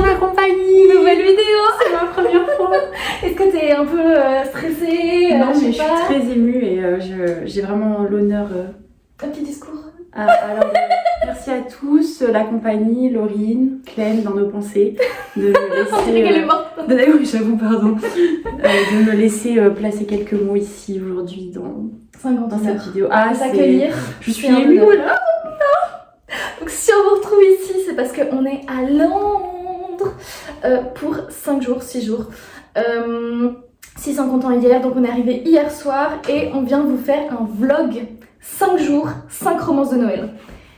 ma compagnie. Nouvelle vidéo. C'est ma première fois. Est-ce que t'es un peu stressée? Non, mais je sais suis pas. très émue et j'ai vraiment l'honneur. Un petit discours. Alors, merci à tous, la compagnie, Laurine, Clem, dans nos pensées, de me On dirait qu'elle est laisser. morte. Oui, j'avoue, pardon. De me laisser placer quelques mots ici aujourd'hui dans 50 cette heures. vidéo. S'accueillir. Je suis C'est un émue. honneur. Donc si on vous retrouve ici, c'est parce qu'on est à Londres pour 5 jours, 6 jours. 6 en comptant hier, donc on est arrivé hier soir et on vient vous faire un vlog 5 jours, 5 romances de Noël.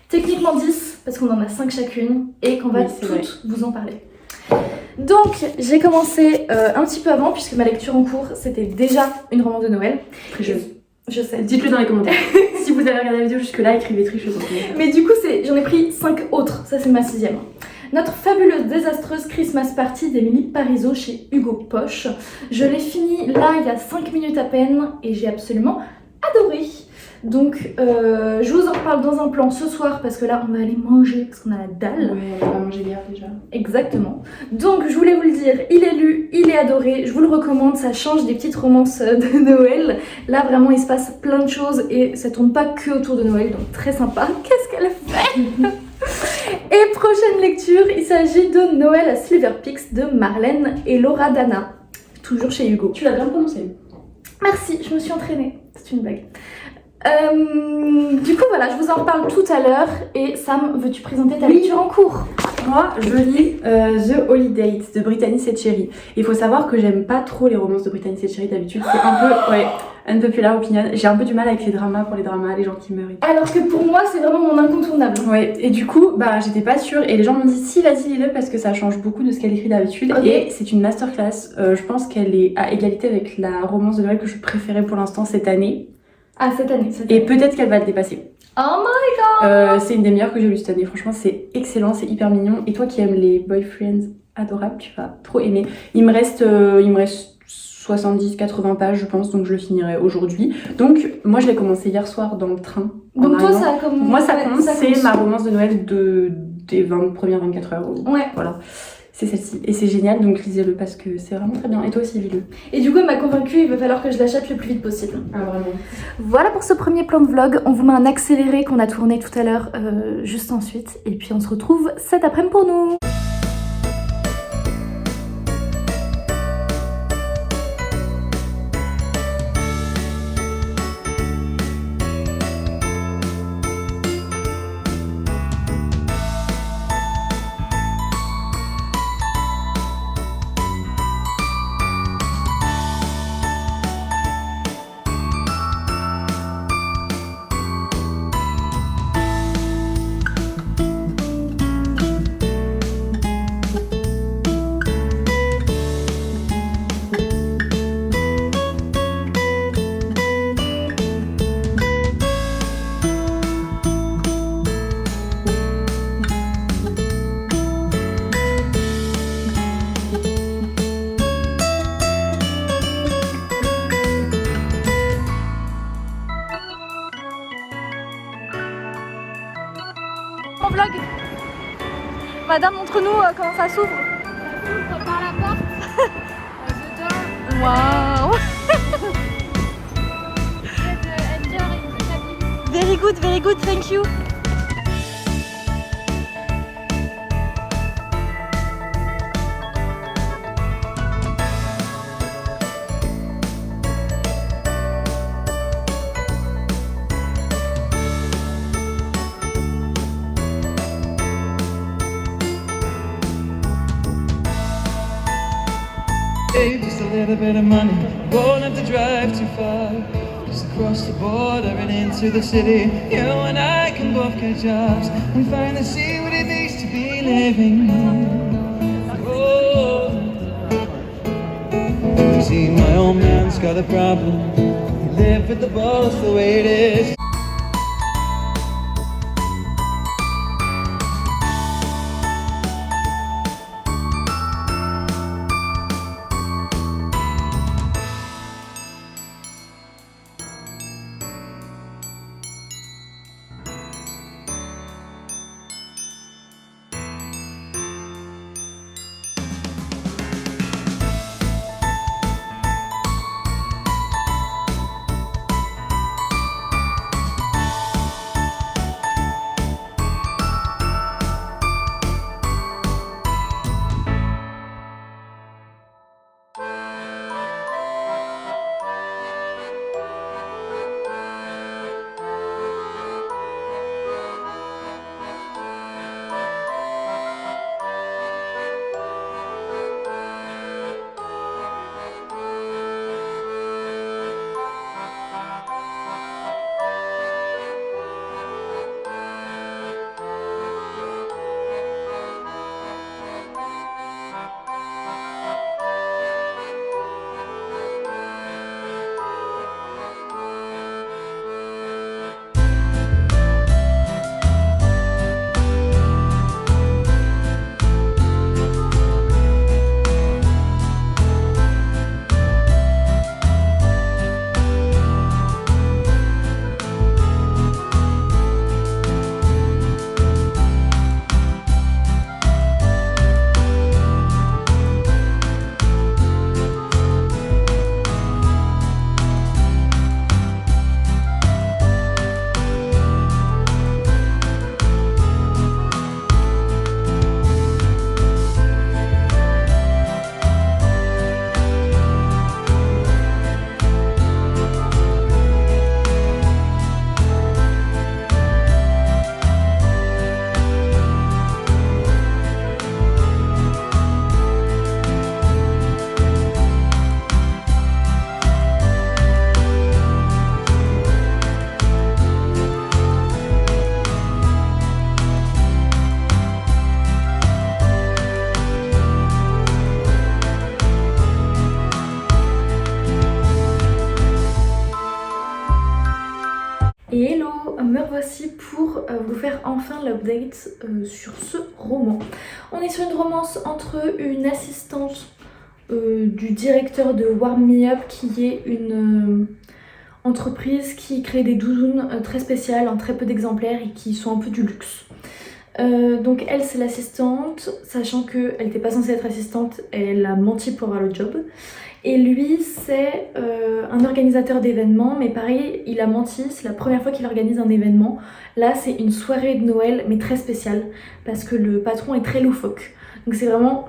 Techniquement 10 parce qu'on en a 5 chacune et qu'on va Oui, c'est toutes vous en parler. Donc j'ai commencé un petit peu avant puisque ma lecture en cours c'était déjà une romance de Noël. Tricheuse. Je sais. Dites-le dans les commentaires. Si vous avez regardé la vidéo jusque-là, écrivez tricheuse. Mais du coup, j'en ai pris 5 autres. Ça, c'est ma 6ème. Notre fabuleuse désastreuse Christmas Party d'Émilie Parizeau chez Hugo Poche. Je l'ai fini là, il y a 5 minutes à peine, et j'ai absolument adoré. Donc, je vous en reparle dans un plan ce soir, parce que là, on va aller manger, parce qu'on a la dalle. Ouais, on va manger hier déjà. Exactement. Donc, je voulais vous le dire, il est lu, il est adoré, je vous le recommande, ça change des petites romances de Noël. Là, vraiment, il se passe plein de choses et ça tourne pas que autour de Noël, donc très sympa. Qu'est-ce qu'elle fait? Et prochaine lecture, il s'agit de Noël à Silver Peaks de Marlène et Laura Dana, toujours chez Hugo. Tu l'as bien prononcé. Merci, je me suis entraînée, c'est une blague. Du coup voilà, je vous en reparle tout à l'heure. Et Sam, veux-tu présenter ta lecture en cours? Moi, je lis The Holiday de Brittany Setcheri. Il faut savoir que j'aime pas trop les romances de Brittany Setcheri d'habitude. C'est un peu, ouais, unpopular opinion. J'ai un peu du mal avec les dramas, pour les dramas, les gens qui meurent. Alors que pour moi, c'est vraiment mon incontournable. Ouais, et du coup, bah j'étais pas sûre. Et les gens m'ont dit si, vas-y, lis-le parce que ça change beaucoup de ce qu'elle écrit d'habitude. Ok. Et c'est une masterclass. Je pense qu'elle est à égalité avec la romance de Noël que je préférais pour l'instant cette année. Ah, cette année. Et peut-être qu'elle va le dépasser. Oh my god! C'est une des meilleures que j'ai lues cette année. Franchement, c'est excellent, c'est hyper mignon. Et toi qui aimes les boyfriends adorables, tu vas trop aimer. Il me reste 70-80 pages, je pense, donc je le finirai aujourd'hui. Donc, moi, je l'ai commencé hier soir dans le train. Donc toi, ça commence. Moi, ça compte, c'est ma romance de Noël des premières 24 heures. Ouais. Voilà. C'est celle-ci. Et c'est génial, donc lisez-le parce que c'est vraiment très bien. Et toi aussi, lis-le. Et du coup, elle m'a convaincue, il va falloir que je l'achète le plus vite possible. Ah, vraiment. Voilà pour ce premier plan de vlog. On vous met un accéléré qu'on a tourné tout à l'heure juste ensuite. Et puis on se retrouve cet après-midi pour nous. Mon vlog. Madame, montre-nous comment ça s'ouvre. Ça ouvre par la porte. Dedans. Waouh. Very good, thank you. Just a little bit of money, won't have to drive too far. Just across the border and into the city. You and I can both get jobs and finally see what it means to be living. Oh. You see, my old man's got a problem. He live with the boss the way it is. me revoici pour vous faire enfin l'update sur ce roman. On est sur une romance entre une assistante du directeur de Warm Me Up, qui est une entreprise qui crée des doudounes très spéciales en très peu d'exemplaires et qui sont un peu du luxe. Donc elle, c'est l'assistante, sachant qu'elle n'était pas censée être assistante, elle a menti pour avoir le job. Et lui, c'est un organisateur d'événements, mais pareil, il a menti, c'est la première fois qu'il organise un événement. Là, c'est une soirée de Noël, mais très spéciale, parce que le patron est très loufoque. Donc c'est vraiment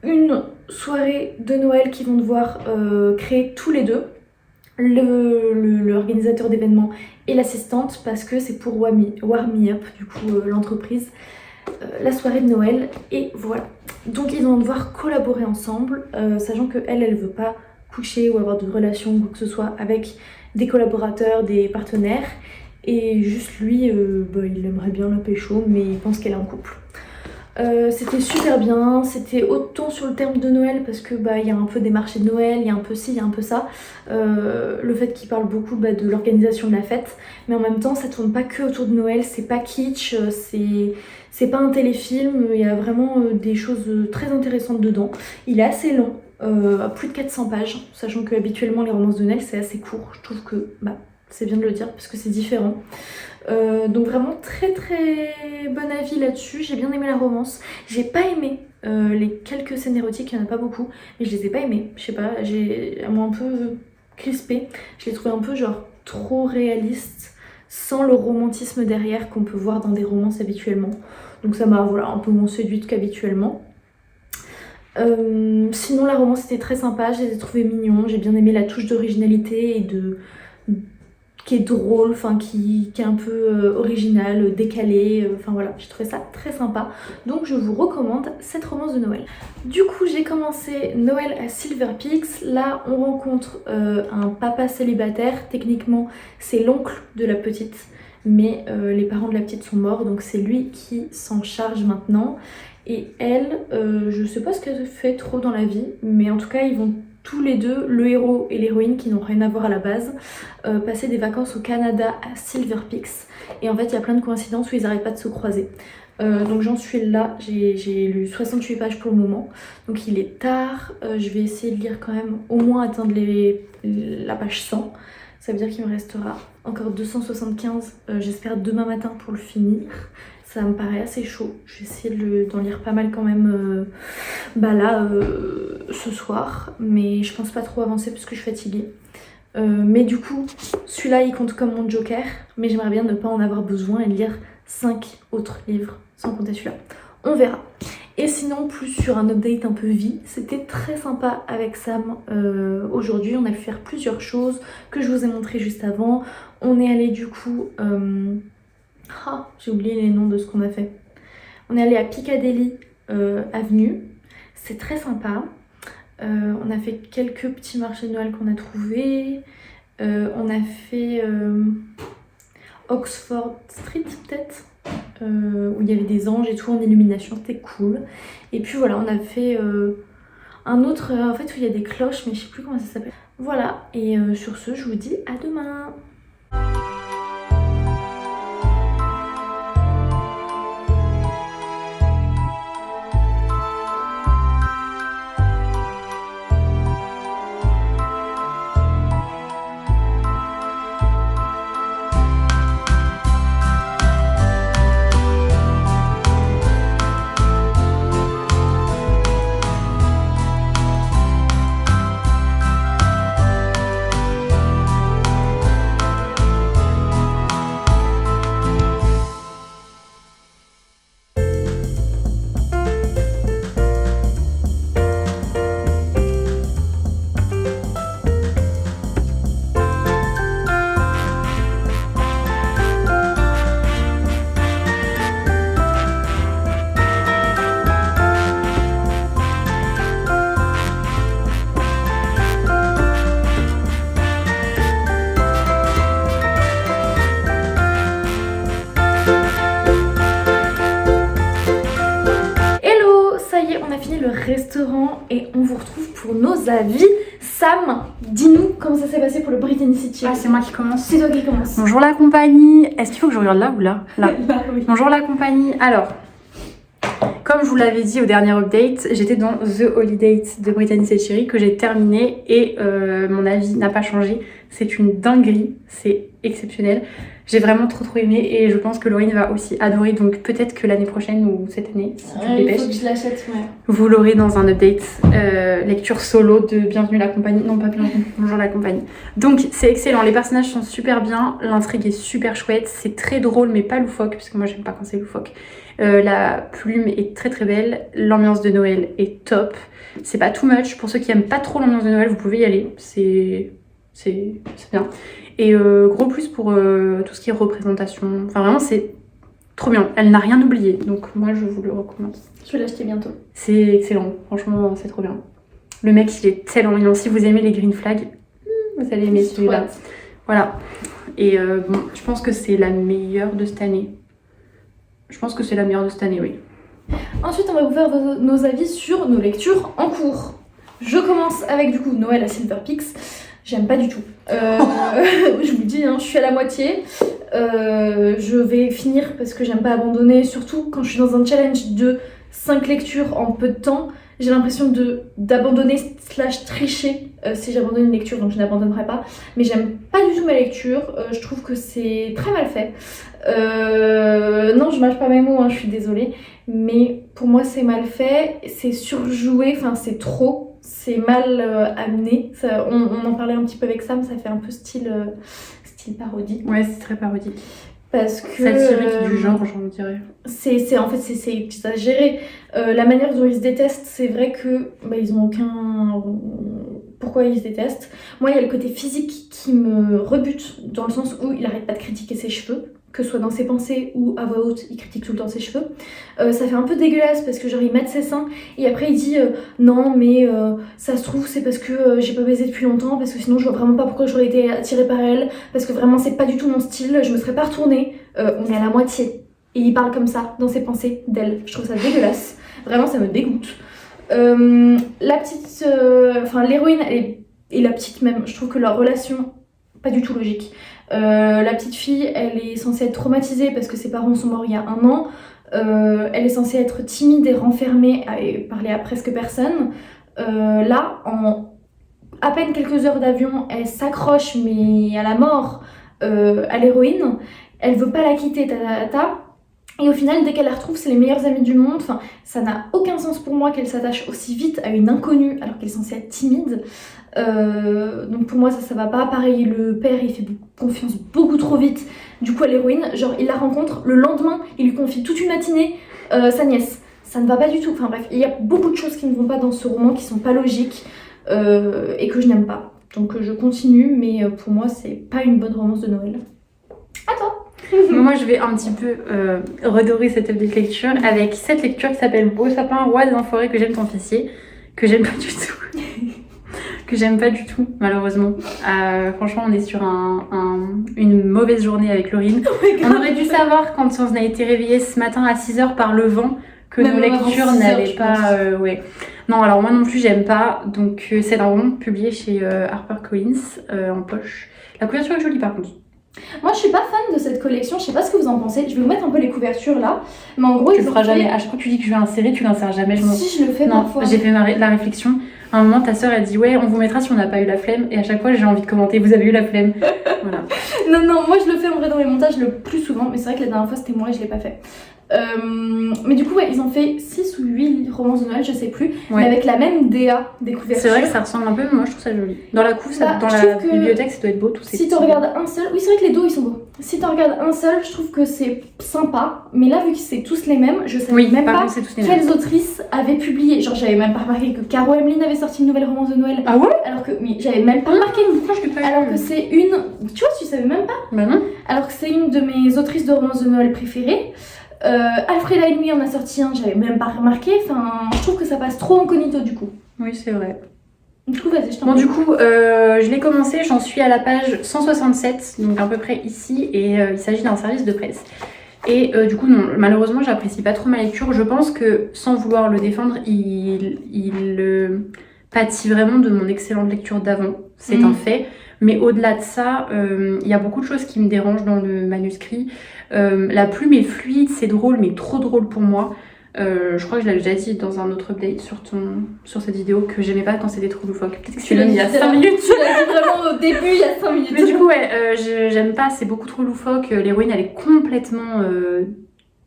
une soirée de Noël qu'ils vont devoir créer tous les deux, l'organisateur d'événements et l'assistante, parce que c'est pour Warm Me Up, du coup l'entreprise, la soirée de Noël, et voilà. Donc ils vont devoir collaborer ensemble, sachant que elle veut pas coucher ou avoir de relations ou quoi que ce soit avec des collaborateurs, des partenaires, et juste lui, il aimerait bien la pécho, mais il pense qu'elle est en couple. C'était super bien, c'était autant sur le terme de Noël parce que y a un peu des marchés de Noël, il y a un peu ci, il y a un peu ça, le fait qu'il parle beaucoup de l'organisation de la fête, mais en même temps ça tourne pas que autour de Noël, c'est pas kitsch, c'est pas un téléfilm, il y a vraiment des choses très intéressantes dedans. Il est assez long, plus de 400 pages, sachant que habituellement les romances de Noël c'est assez court, je trouve que c'est bien de le dire parce que c'est différent. Donc vraiment très très bon avis là-dessus, j'ai bien aimé la romance. J'ai pas aimé les quelques scènes érotiques, il y en a pas beaucoup, mais je les ai pas aimées, je sais pas, elles m'ont un peu crispée. Je les trouvais un peu genre trop réalistes, sans le romantisme derrière qu'on peut voir dans des romances habituellement. Donc ça m'a un peu moins séduite qu'habituellement. Sinon la romance était très sympa, je les ai trouvés mignons, j'ai bien aimé la touche d'originalité et qui est drôle, qui est un peu original, décalé, voilà, j'ai trouvé ça très sympa. Donc je vous recommande cette romance de Noël. Du coup j'ai commencé Noël à Silver Peaks. Là on rencontre un papa célibataire, techniquement c'est l'oncle de la petite, mais les parents de la petite sont morts, donc c'est lui qui s'en charge maintenant. Et elle, je sais pas ce qu'elle fait trop dans la vie, mais en tout cas ils vont tous les deux, le héros et l'héroïne qui n'ont rien à voir à la base, passer des vacances au Canada à Silver Peaks. Et en fait il y a plein de coïncidences où ils n'arrêtent pas de se croiser. Donc j'en suis là, j'ai lu 68 pages pour le moment, donc il est tard, je vais essayer de lire quand même, au moins atteindre la page 100. Ça veut dire qu'il me restera encore 275, j'espère demain matin pour le finir. Ça me paraît assez chaud, je vais essayer d'en lire pas mal quand même ce soir, mais je pense pas trop avancer parce que je suis fatiguée. Mais du coup, celui-là il compte comme mon joker, mais j'aimerais bien ne pas en avoir besoin et lire 5 autres livres sans compter celui-là. On verra. Et sinon, plus sur un update un peu vie, c'était très sympa avec Sam aujourd'hui. On a pu faire plusieurs choses que je vous ai montré juste avant. On est allé du coup... j'ai oublié les noms de ce qu'on a fait. On est allé à Piccadilly Avenue, c'est très sympa. On a fait quelques petits marchés de Noël qu'on a trouvés. On a fait Oxford Street peut-être, où il y avait des anges et tout en illumination, c'était cool. Et puis voilà, on a fait un autre en fait où il y a des cloches, mais je sais plus comment ça s'appelle. Voilà, et sur ce je vous dis à demain. restaurant et on vous retrouve pour nos avis. Sam, dis-nous comment ça s'est passé pour le Brittany City. Ah, c'est moi qui commence. C'est toi qui commence. Bonjour la compagnie. Est-ce qu'il faut que je regarde là ou là? Là. Là, oui. Bonjour la compagnie. Alors, comme je vous l'avais dit au dernier update, j'étais dans The Holiday de Brittany City que j'ai terminé et mon avis n'a pas changé. C'est une dinguerie, c'est exceptionnel. J'ai vraiment trop aimé et je pense que Laurine va aussi adorer. Donc peut-être que l'année prochaine ou cette année, si tu te Il dépêches, faut que je l'achète, ouais. vous l'aurez dans un update lecture solo de Bienvenue la compagnie. Non, pas Bienvenue, Bonjour la compagnie. Donc c'est excellent, les personnages sont super bien, l'intrigue est super chouette, c'est très drôle mais pas loufoque, parce que moi j'aime pas quand c'est loufoque. La plume est très très belle, l'ambiance de Noël est top. C'est pas too much, pour ceux qui aiment pas trop l'ambiance de Noël, vous pouvez y aller, c'est bien. Et gros plus pour tout ce qui est représentation, enfin vraiment c'est trop bien, elle n'a rien oublié, donc moi je vous le recommande. Je vais l'acheter bientôt. C'est excellent, franchement c'est trop bien. Le mec il est tellement mignon, si vous aimez les green flags, vous allez aimer celui-là. Voilà, et bon, je pense que c'est la meilleure de cette année. Je pense que c'est la meilleure de cette année, oui. Ensuite, on va vous faire nos avis sur nos lectures en cours. Je commence avec du coup Noël à Silver Peaks. J'aime pas du tout. Je vous le dis, hein, je suis à la moitié. Je vais finir parce que j'aime pas abandonner, surtout quand je suis dans un challenge de 5 lectures en peu de temps. J'ai l'impression d'abandonner / tricher si j'abandonne une lecture, donc je n'abandonnerai pas. Mais j'aime pas du tout ma lecture, je trouve que c'est très mal fait. Non, je mâche pas mes mots, hein, je suis désolée. Mais pour moi c'est mal fait, c'est surjoué, enfin c'est trop, c'est mal amené. Ça, on en parlait un petit peu avec Sam, ça fait un peu style parodie. Ouais, c'est très parodique. Parce que satirique du genre, j'en dirais. C'est exagéré. La manière dont ils se détestent, c'est vrai que ils ont aucun. Pourquoi ils se détestent? Moi, il y a le côté physique qui me rebute, dans le sens où il arrête pas de critiquer ses cheveux, que ce soit dans ses pensées ou à voix haute, il critique tout le temps ses cheveux. Ça fait un peu dégueulasse parce que genre il mate ses seins et après il dit non mais ça se trouve c'est parce que j'ai pas baisé depuis longtemps, parce que sinon je vois vraiment pas pourquoi j'aurais été attirée par elle, parce que vraiment c'est pas du tout mon style, je me serais pas retournée. On est à la moitié et il parle comme ça dans ses pensées d'elle. Je trouve ça dégueulasse, vraiment ça me dégoûte. La petite, enfin l'héroïne et la petite même, je trouve que leur relation pas du tout logique. La petite fille, elle est censée être traumatisée parce que ses parents sont morts il y a 1 an. Elle est censée être timide et renfermée et parler à presque personne. Là, en à peine quelques heures d'avion, elle s'accroche mais à la mort à l'héroïne. Elle veut pas la quitter, et au final, dès qu'elle la retrouve, c'est les meilleures amies du monde. Enfin, ça n'a aucun sens pour moi qu'elle s'attache aussi vite à une inconnue alors qu'elle est censée être timide. Donc pour moi ça va pas. Pareil, le père il fait confiance beaucoup trop vite du coup à l'héroïne, genre il la rencontre, le lendemain il lui confie toute une matinée sa nièce. Ça ne va pas du tout, enfin bref, il y a beaucoup de choses qui ne vont pas dans ce roman, qui sont pas logiques et que je n'aime pas. Donc je continue, mais pour moi c'est pas une bonne romance de Noël. À toi. Moi je vais un petit peu redorer cette update lecture avec cette lecture qui s'appelle Beau sapin, roi des forêts, que j'aime ton officier, que j'aime pas du tout. Que j'aime pas du tout, malheureusement. Franchement, on est sur une mauvaise journée avec Laurine. On aurait dû savoir quand on a été réveillés ce matin à 6h par le vent que même nos lectures n'allaient pas... ouais. Non, alors moi non plus, j'aime pas. Donc c'est un roman publié chez HarperCollins en poche. La couverture est jolie par contre. Moi je suis pas fan de cette collection, je sais pas ce que vous en pensez. Je vais vous mettre un peu les couvertures là. Mais en gros, tu le feras jamais. À chaque fois que tu dis que je vais insérer, tu l'insères jamais. Si, je le fais non, parfois. J'ai fait la réflexion. À un moment, ta soeur elle dit ouais, on vous mettra si on n'a pas eu la flemme. Et à chaque fois, j'ai envie de commenter, vous avez eu la flemme. Voilà. Non, moi je le fais en vrai dans les montages le plus souvent, mais c'est vrai que la dernière fois c'était moi et je l'ai pas fait. Mais du coup, ouais, ils ont fait 6 ou 8 romances de Noël, je sais plus, mais avec la même DA des couvertures. C'est vrai que ça ressemble un peu, mais moi je trouve ça joli. Dans la couve, dans la bibliothèque, ça doit être beau tous ces Si tu regardes un seul, oui, c'est vrai que les dos ils sont beaux. Si tu regardes un seul, je trouve que c'est sympa, mais là, vu que c'est tous les mêmes, je savais même pas quelles autrices avaient publié. Genre, j'avais même pas remarqué que Caro Emeline avait sorti une nouvelle romance de Noël. Ah ouais? Alors que, oui, j'avais même pas remarqué. Alors que c'est une. Tu vois, tu savais même pas? Bah non. Alors que c'est une de mes autrices de romances de Noël préférées. Alfreda Ennui en a sorti un, j'avais même pas remarqué. Enfin, je trouve que ça passe trop incognito du coup. Oui, c'est vrai. Du coup, vas-y, je t'en Bon, du coup, je l'ai commencé, j'en suis à la page 167, donc à peu près ici, et il s'agit d'un service de presse. Et du coup, non, malheureusement, j'apprécie pas trop ma lecture. Je pense que, sans vouloir le défendre, il pâtit vraiment de mon excellente lecture d'avant. c'est un fait. Mais au-delà de ça, il y a beaucoup de choses qui me dérangent dans le manuscrit. La plume est fluide, c'est drôle, mais trop drôle pour moi. Je crois que je l'avais déjà dit dans un autre update sur cette vidéo que j'aimais pas quand c'était trop loufoque. Peut-être que c'est il y a 5 minutes. Tu l'as dit vraiment au début, il y a 5 minutes. Mais du coup, ouais, j'aime pas, c'est beaucoup trop loufoque. L'héroïne, elle est complètement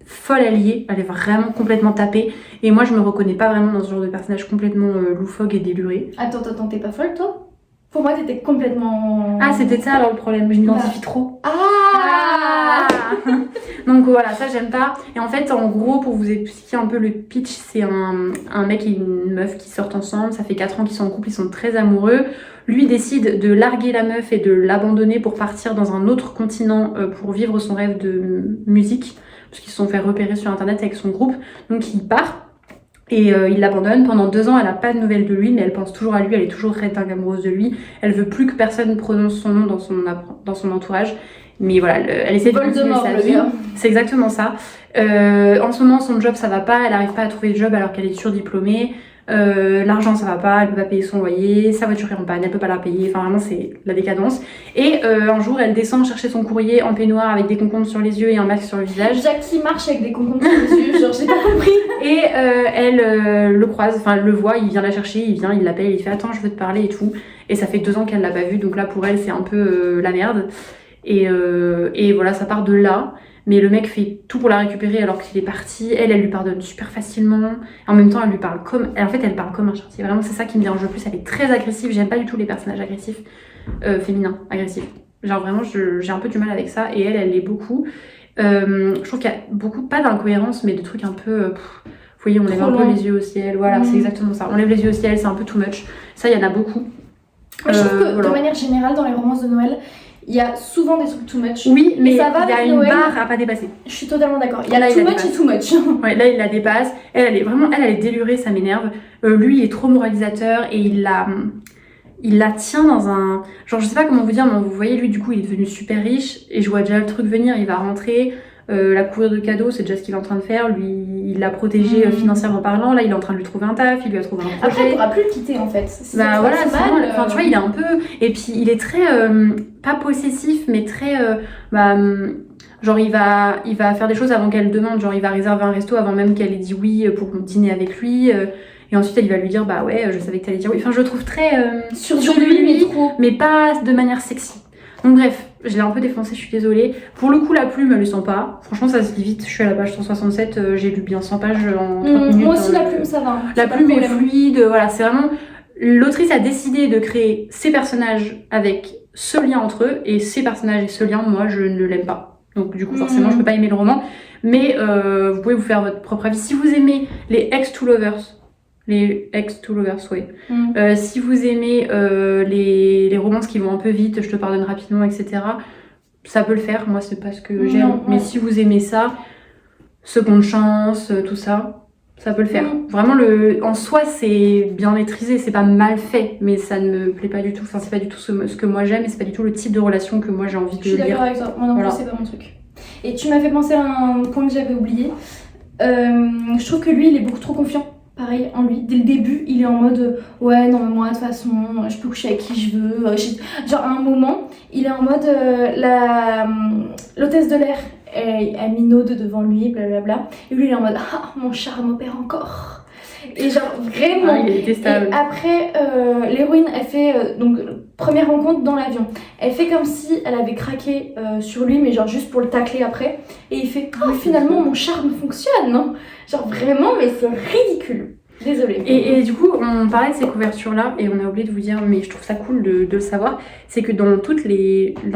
folle alliée, elle est vraiment complètement tapée. Et moi, je me reconnais pas vraiment dans ce genre de personnage complètement loufoque et déluré. Attends, t'es pas folle toi? Pour moi, t'étais complètement. Ah, c'était ça alors le problème, je m'identifie trop. Ah Donc voilà, ça j'aime pas. Et en fait, en gros, pour vous expliquer un peu le pitch, c'est un mec et une meuf qui sortent ensemble. Ça fait 4 ans qu'ils sont en couple, ils sont très amoureux. Lui décide de larguer la meuf et de l'abandonner pour partir dans un autre continent pour vivre son rêve de musique. Parce qu'ils se sont fait repérer sur internet avec son groupe. Donc il part. Et il l'abandonne. Pendant 2 ans, elle a pas de nouvelles de lui, mais elle pense toujours à lui, elle est toujours très dingue amoureuse de lui. Elle veut plus que personne prononce son nom dans son entourage. Mais voilà, elle essaie de continuer sa vie. C'est exactement ça. En ce moment, son job, ça va pas. Elle arrive pas à trouver de job alors qu'elle est surdiplômée. L'argent, ça va pas. Elle peut pas payer son loyer. Sa voiture est en panne. Elle peut pas la payer. Enfin, vraiment, c'est la décadence. Et un jour, elle descend chercher son courrier en peignoir avec des concombres sur les yeux et un masque sur le visage. Jackie marche avec des concombres sur les yeux. Genre, j'ai pas compris. Et elle le croise. Enfin, elle le voit. Il vient la chercher. Il l'appelle. Il fait attends, je veux te parler et tout. Et ça fait 2 ans qu'elle l'a pas vu. Donc là, pour elle, c'est un peu la merde. Et voilà, ça part de là. Mais le mec fait tout pour la récupérer alors qu'il est parti. Elle lui pardonne super facilement. En même temps, elle lui parle comme... En fait, elle parle comme un chartier. Vraiment, c'est ça qui me dérange le plus. Elle est très agressive. J'aime pas du tout les personnages agressifs. Féminins, agressifs. Genre vraiment, j'ai un peu du mal avec ça. Et elle l'est beaucoup. Je trouve qu'il y a beaucoup, pas d'incohérence, mais de trucs un peu... vous voyez, on lève un peu les yeux au ciel. Voilà, c'est exactement ça. On lève les yeux au ciel, c'est un peu too much. Ça, il y en a beaucoup. Je trouve que de manière générale, dans les romances de Noël, il y a souvent des trucs too much. Oui, mais il y ça va a une Noël. Barre à pas dépasser. Je suis totalement d'accord. Il y a Là, too il la much dépasse. et too much. Ouais, là, il la dépasse. Elle est délurée, ça m'énerve. Lui, il est trop moralisateur et il la tient dans un... Genre, je sais pas comment vous dire, mais vous voyez, lui, du coup, il est devenu super riche et je vois déjà le truc venir, il va rentrer... la couvrir de cadeaux, c'est déjà ce qu'il est en train de faire. Lui, il l'a protégé financièrement parlant. Là, il est en train de lui trouver un taf, il lui a trouvé un projet. Après, il pourra plus le quitter en fait. Bah voilà, c'est mal. mal. Enfin, tu vois, il est un peu. Et puis, il est très. Pas possessif, mais très. Genre, il va faire des choses avant qu'elle demande. Genre, il va réserver un resto avant même qu'elle ait dit oui pour dîner avec lui. Et ensuite, il va lui dire bah ouais, je savais que t'allais dire oui. Enfin, je le trouve très. Sûr de lui, mais trop. Mais pas de manière sexy. Donc bref, je l'ai un peu défoncé, je suis désolée. Pour le coup, la plume, elle le sent pas. Franchement, ça se lit vite. Je suis à la page 167, j'ai lu bien 100 pages en 30 minutes. Moi aussi, la plume, ça va. La plume est fluide, voilà, c'est vraiment... L'autrice a décidé de créer ses personnages avec ce lien entre eux, et ces personnages et ce lien, moi, je ne l'aime pas. Donc du coup, forcément, je peux pas aimer le roman. Mais vous pouvez vous faire votre propre avis. Si vous aimez les ex-to-lovers, oui. Si vous aimez les romances qui vont un peu vite, je te pardonne rapidement, etc., ça peut le faire. Moi, c'est pas ce que j'aime. Mais si vous aimez ça, seconde chance, tout ça, ça peut le faire. Vraiment, en soi, c'est bien maîtrisé, c'est pas mal fait, mais ça ne me plaît pas du tout. Enfin, c'est pas du tout ce que moi j'aime et c'est pas du tout le type de relation que moi j'ai envie de lire. Je suis d'accord avec toi. Moi non plus, c'est pas mon truc. Et tu m'as fait penser à un point que j'avais oublié. Je trouve que lui, il est beaucoup trop confiant. Pareil en lui, dès le début il est en mode ouais non mais moi de toute façon je peux coucher avec qui je veux, genre à un moment il est en mode l'hôtesse de l'air elle minaude devant lui blablabla et lui il est en mode ah mon charme opère encore et genre vraiment il est détestable. Et après l'héroïne elle fait donc première rencontre dans l'avion, elle fait comme si elle avait craqué sur lui mais genre juste pour le tacler après et il fait oh finalement mon charme fonctionne non genre vraiment mais c'est ridicule. Désolée. Et du coup, on parlait de ces couvertures-là et on a oublié de vous dire, mais je trouve ça cool de le savoir, c'est que dans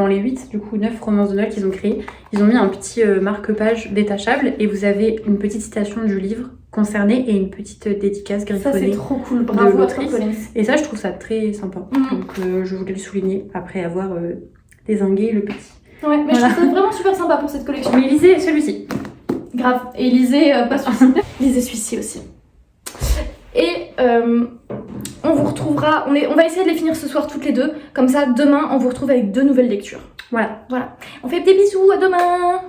les 8, du coup 9 romances de Noël qu'ils ont créées, ils ont mis un petit marque-page détachable et vous avez une petite citation du livre concerné et une petite dédicace griffonnée. Ça c'est trop cool, bravo à toi. Et ça je trouve ça très sympa. Donc je voulais le souligner après avoir dézingué le petit. Ouais, mais voilà. Je trouve ça vraiment super sympa pour cette collection. Mais lisez celui-ci. Grave. Et lisez pas celui-ci. Lisez celui-ci aussi. Et on vous retrouvera, on va essayer de les finir ce soir toutes les deux, comme ça demain on vous retrouve avec 2 nouvelles lectures. Voilà. On fait des bisous, à demain.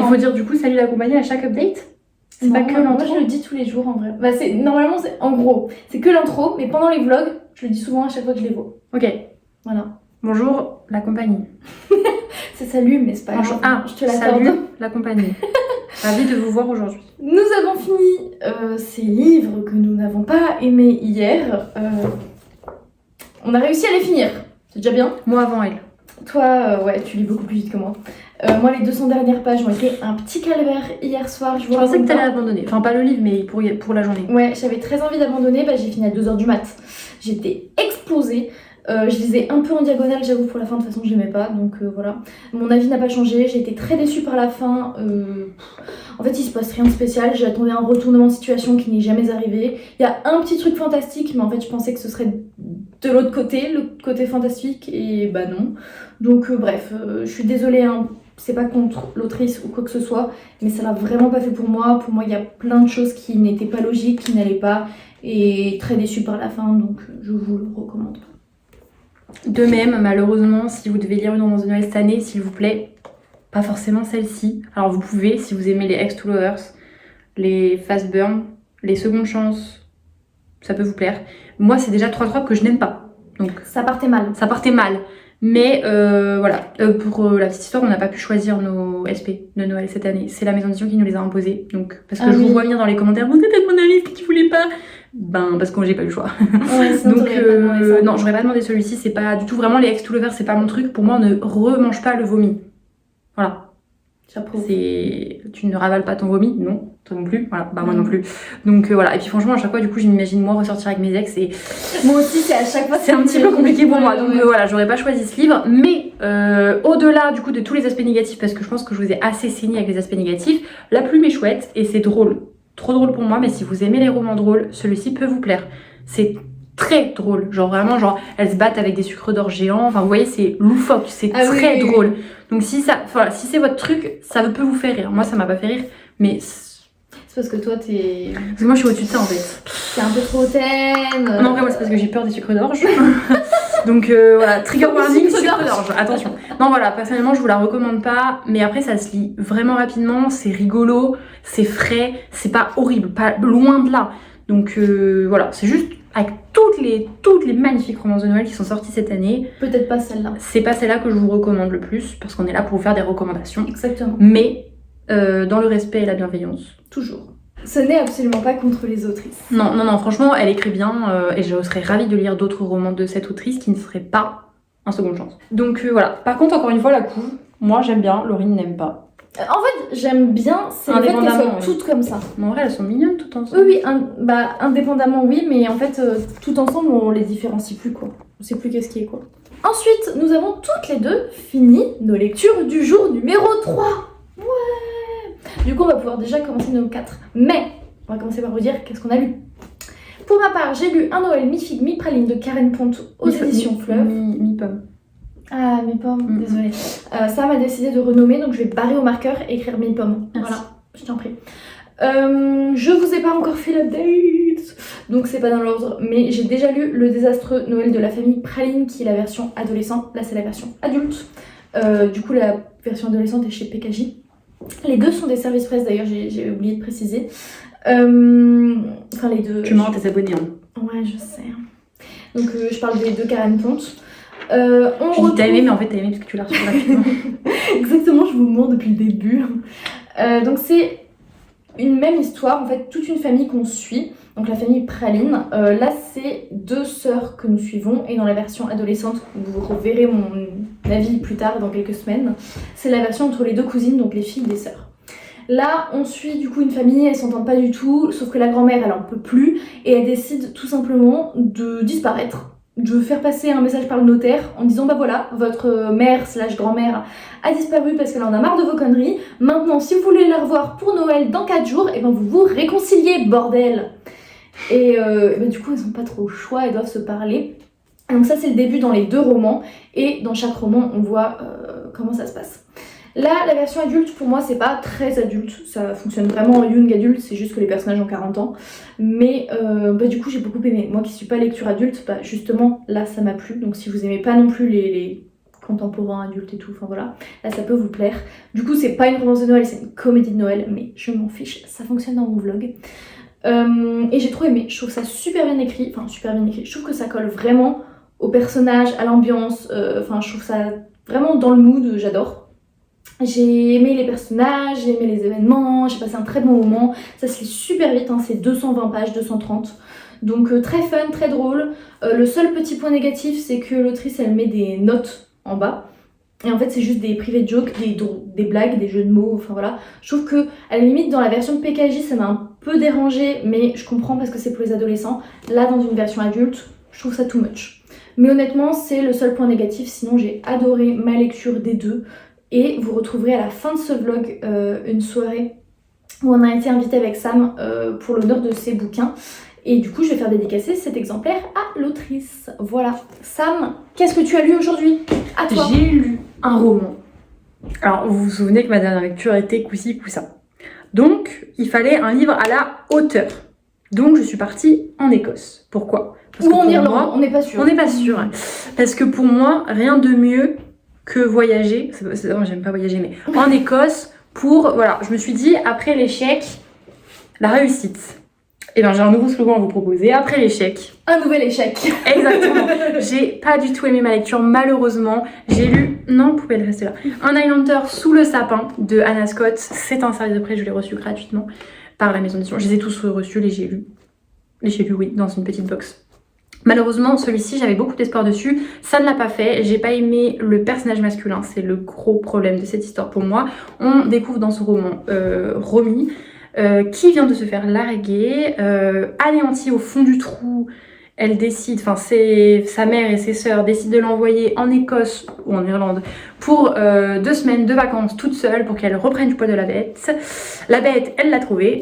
faut dire du coup salut la compagnie à chaque update? C'est Non, pas que moi l'intro? je le dis tous les jours en vrai. Bah normalement c'est en gros, c'est que l'intro, mais pendant les vlogs, je le dis souvent à chaque fois que je les vois. Ok. Voilà. Bonjour la compagnie. C'est salut, mais c'est pas grave. Je te l'accorde. Salut la compagnie. Ravie de vous voir aujourd'hui. Nous avons fini ces livres que nous n'avons pas aimés hier. On a réussi à les finir. C'est déjà bien. Moi avant elle. Toi, ouais, tu lis beaucoup plus vite que moi. Moi, les 200 dernières pages ont été un petit calvaire hier soir. Je pensais que t'allais abandonner. Enfin, pas le livre, mais pour la journée. Ouais, j'avais très envie d'abandonner. Bah, j'ai fini à 2h du mat. J'étais explosée. Je lisais un peu en diagonale, j'avoue, pour la fin. De toute façon, je l'aimais pas. Donc voilà. Mon avis n'a pas changé. J'ai été très déçue par la fin. En fait, il se passe rien de spécial. J'attendais un retournement de situation qui n'est jamais arrivé. Il y a un petit truc fantastique, mais en fait, je pensais que ce serait de l'autre côté, le côté fantastique. Et bah non. Donc bref, je suis désolée, hein. C'est pas contre l'autrice ou quoi que ce soit, mais ça l'a vraiment pas fait pour moi. Pour moi, il y a plein de choses qui n'étaient pas logiques, qui n'allaient pas, et très déçue par la fin, donc je vous le recommande. De même, malheureusement, si vous devez lire une romance de Noël cette année, s'il vous plaît, pas forcément celle-ci. Alors vous pouvez, si vous aimez les Ex to Lovers, les Fast Burn, les Secondes Chances, ça peut vous plaire. Moi, c'est déjà 3 tropes que je n'aime pas. Donc ça partait mal. Ça partait mal. Mais voilà, pour la petite histoire, on n'a pas pu choisir nos SP de Noël cette année. C'est la maison d'édition qui nous les a imposés. Donc, parce que je vous vois venir dans les commentaires, vous êtes mon avis, ce que tu voulais pas. Ben, parce que j'ai pas eu le chois. Ouais, donc, non, j'aurais pas demandé celui-ci. C'est pas du tout vraiment les Ex to Lovers, c'est pas mon truc. Pour moi, on ne remange pas le vomi. Voilà. J'approuve. Tu ne ravales pas ton vomi, non, toi non plus, voilà, bah moi non plus. Donc voilà, et puis franchement à chaque fois du coup je m'imagine moi ressortir avec mes ex et moi aussi c'est à chaque fois c'est un petit peu compliqué pour moi. Donc voilà, j'aurais pas choisi ce livre, mais au-delà du coup de tous les aspects négatifs, parce que je pense que je vous ai assez saigné avec les aspects négatifs, la plume est chouette et c'est drôle, trop drôle pour moi, mais si vous aimez les romans drôles, celui-ci peut vous plaire. C'est très drôle, genre vraiment genre elles se battent avec des sucres d'or géants, enfin vous voyez c'est loufoque, c'est très drôle. Donc si c'est votre truc, ça peut vous faire rire. Moi ça m'a pas fait rire, mais c'est parce que toi t'es... Parce que moi je suis au-dessus de ça en fait. T'es un peu trop hautaine. Non en vrai moi c'est parce que j'ai peur des sucres d'orge. Donc voilà, trigger warning, sucre d'orge, attention. Non voilà, personnellement je vous la recommande pas, mais après ça se lit vraiment rapidement, c'est rigolo, c'est frais, c'est pas horrible, pas loin de là. Donc voilà, c'est juste avec toutes les magnifiques romances de Noël qui sont sorties cette année. Peut-être pas celle-là. C'est pas celle-là que je vous recommande le plus, parce qu'on est là pour vous faire des recommandations. Exactement. Mais dans le respect et la bienveillance. Toujours. Ce n'est absolument pas contre les autrices. Non, non, non, franchement, elle écrit bien et je serais ravie de lire d'autres romans de cette autrice qui ne seraient pas un Seconde Chance. Donc voilà. Par contre, encore une fois, la couve, moi j'aime bien, Laurine n'aime pas. En fait, j'aime bien, c'est le fait qu'elles soient toutes comme ça. Mais en vrai, elles sont mignonnes toutes ensemble. Oui, indépendamment, oui, mais en fait, tout ensemble, on les différencie plus, quoi. On sait plus qu'est-ce qui est quoi. Ensuite, nous avons toutes les deux fini nos lectures du jour numéro 3. Ouais. Du coup, on va pouvoir déjà commencer nos 4. Mais, on va commencer par vous dire qu'est-ce qu'on a lu. Pour ma part, j'ai lu Un Noël mi-figue, mi-praline de Karen Ponte aux éditions Fleuve. Mi-pomme. Ah, mes pommes, désolée. Ça m'a décidé de renommer, donc je vais barrer au marqueur et écrire mes pommes. Merci. Voilà, je t'en prie. Je vous ai pas encore fait l'update, donc c'est pas dans l'ordre, mais j'ai déjà lu Le désastreux Noël de la famille Praline, qui est la version adolescente. Là, c'est la version adulte. Du coup, la version adolescente est chez PKJ. Les deux sont des services presse, d'ailleurs, j'ai oublié de préciser. Enfin, les deux. Tu mens à tes abonnés, hein. Ouais, je sais. Donc, je parle des deux Karen Ponte. T'as aimé, mais en fait t'as aimé parce que tu l'as reçu rapidement. Exactement, je vous mens depuis le début. Donc c'est une même histoire, en fait, toute une famille qu'on suit. Donc la famille Praline. Là c'est 2 sœurs que nous suivons, et dans la version adolescente, vous reverrez mon avis plus tard dans quelques semaines, c'est la version entre les 2 cousines, donc les filles des sœurs. Là, on suit du coup une famille, elles s'entendent pas du tout, sauf que la grand-mère, elle en peut plus, et elle décide tout simplement de disparaître, de faire passer un message par le notaire en disant bah voilà, votre mère / grand-mère a disparu parce qu'elle en a marre de vos conneries. Maintenant, si vous voulez la revoir pour Noël dans 4 jours, et ben vous vous réconciliez, bordel. Et du coup, elles n'ont pas trop le choix, elles doivent se parler. Donc ça, c'est le début dans les 2 romans, et dans chaque roman, on voit comment ça se passe. Là, la version adulte, pour moi, c'est pas très adulte. Ça fonctionne vraiment en young adulte, c'est juste que les personnages ont 40 ans. Mais du coup, j'ai beaucoup aimé. Moi qui suis pas lecture adulte, justement, là, ça m'a plu. Donc si vous aimez pas non plus les contemporain, adulte et tout, enfin voilà, là ça peut vous plaire. Du coup c'est pas une romance de Noël, c'est une comédie de Noël, mais je m'en fiche, ça fonctionne dans mon vlog. Et j'ai trop aimé, je trouve ça super bien écrit, je trouve que ça colle vraiment au personnage, à l'ambiance, enfin je trouve ça vraiment dans le mood, j'adore. J'ai aimé les personnages, j'ai aimé les événements, j'ai passé un très bon moment, ça se lit super vite, hein, c'est 220 pages, 230. Donc très fun, très drôle. Le seul petit point négatif, c'est que l'autrice elle met des notes en bas. Et en fait c'est juste des private jokes, des blagues, des jeux de mots, enfin voilà. Je trouve que à la limite dans la version de PKJ ça m'a un peu dérangé, mais je comprends parce que c'est pour les adolescents. Là dans une version adulte, je trouve ça too much. Mais honnêtement c'est le seul point négatif, sinon j'ai adoré ma lecture des deux. Et vous retrouverez à la fin de ce vlog une soirée où on a été invité avec Sam pour l'honneur de ses bouquins. Et du coup, je vais faire dédicacer cet exemplaire à l'autrice. Voilà. Sam, qu'est-ce que tu as lu aujourd'hui? À toi. J'ai lu un roman. Alors, vous vous souvenez que ma dernière lecture était Coussi Coussin. Donc, il fallait un livre à la hauteur. Donc, je suis partie en Écosse. Pourquoi? Ou en Irlande, on n'est pas sûr. On n'est pas sûr. Parce que pour moi, rien de mieux que voyager. Non, j'aime pas voyager, mais en Écosse pour... Voilà, je me suis dit, après l'échec, la réussite. Et bien j'ai un nouveau slogan à vous proposer, après l'échec. Un nouvel échec. Exactement. J'ai pas du tout aimé ma lecture, malheureusement. J'ai lu, non, vous pouvez le rester là, Un Highlander sous le sapin de Anna Scott. C'est un service de prêt, je l'ai reçu gratuitement par la maison d'édition. Je les ai tous reçus, les j'ai lus. Les j'ai lus, oui, dans une petite box. Malheureusement, celui-ci, j'avais beaucoup d'espoir dessus. Ça ne l'a pas fait. J'ai pas aimé le personnage masculin. C'est le gros problème de cette histoire pour moi. On découvre dans ce roman Romy, qui vient de se faire larguer, anéantie au fond du trou. Elle décide, enfin sa mère et ses sœurs décident de l'envoyer en Écosse ou en Irlande pour 2 semaines de vacances toute seule pour qu'elle reprenne du poids de la bête. La bête, elle l'a trouvée.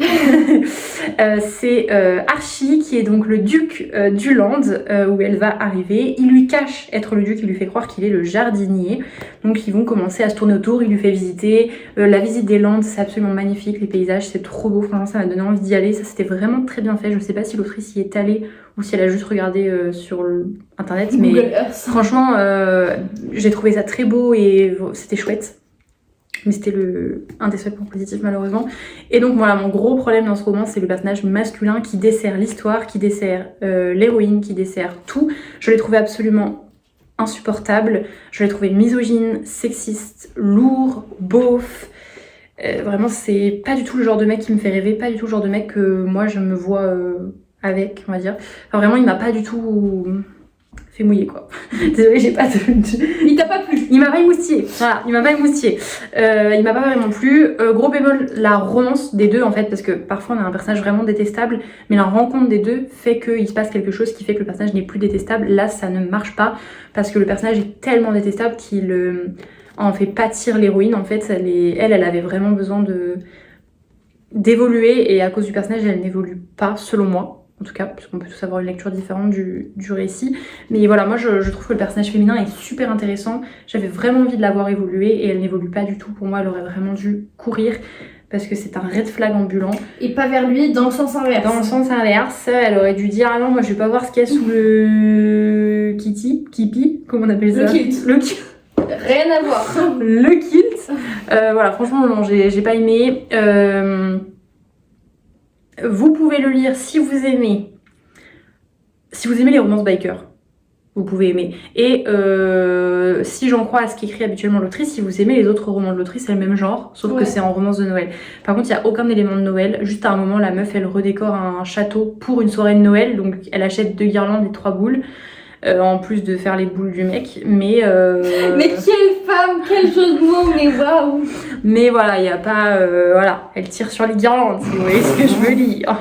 C'est Archie qui est donc le duc du Land où elle va arriver. Il lui cache être le duc, il lui fait croire qu'il est le jardinier. Donc ils vont commencer à se tourner autour, il lui fait visiter. La visite des Landes, c'est absolument magnifique, les paysages, c'est trop beau. Franchement, ça m'a donné envie d'y aller. Ça, c'était vraiment très bien fait. Je ne sais pas si l'autrice y est allée ou si elle a juste regardé sur internet, mais franchement j'ai trouvé ça très beau et c'était chouette, mais c'était un des seuls points positifs malheureusement. Et donc voilà, mon gros problème dans ce roman, c'est le personnage masculin qui dessert l'histoire, qui dessert l'héroïne, qui dessert tout. Je l'ai trouvé absolument insupportable, je l'ai trouvé misogyne, sexiste, lourd, beauf. Vraiment c'est pas du tout le genre de mec qui me fait rêver, pas du tout le genre de mec que moi je me vois avec, on va dire. Enfin, vraiment, il m'a pas du tout fait mouiller, quoi. Désolée, j'ai pas de... Il t'a pas plu? Il m'a pas émoustillé. Voilà, il m'a pas émoustillé. Il m'a pas vraiment plu. Gros bémol, la romance des deux, en fait, parce que parfois on a un personnage vraiment détestable, mais la rencontre des deux fait qu'il se passe quelque chose qui fait que le personnage n'est plus détestable. Là, ça ne marche pas, parce que le personnage est tellement détestable qu'il en fait pâtir l'héroïne. En fait, elle avait vraiment besoin d'évoluer, et à cause du personnage, elle n'évolue pas, selon moi. En tout cas, parce qu'on peut tous avoir une lecture différente du récit. Mais voilà, moi je trouve que le personnage féminin est super intéressant. J'avais vraiment envie de la voir évoluer et elle n'évolue pas du tout. Pour moi, elle aurait vraiment dû courir parce que c'est un red flag ambulant. Et pas vers lui, dans le sens inverse. Dans le sens inverse, elle aurait dû dire ah non, moi je vais pas voir ce qu'il y a sous le kipi, comment on appelle ça? Le kilt. Le kilt. Rien à voir. Le kilt. Voilà, franchement, non, j'ai pas aimé. Vous pouvez le lire si vous aimez les romances biker, vous pouvez aimer. Et si j'en crois à ce qu'écrit habituellement l'autrice, si vous aimez les autres romans de l'autrice, c'est le même genre, sauf que c'est en romance de Noël. Par contre, il n'y a aucun élément de Noël. Juste à un moment, la meuf, elle redécore un château pour une soirée de Noël, donc elle achète 2 guirlandes et 3 boules. En plus de faire les boules du mec, mais quelle femme, quelle chose de mots, mais waouh. Mais voilà, il n'y a pas... voilà, elle tire sur les guirlandes, si vous voyez ce que je veux dire.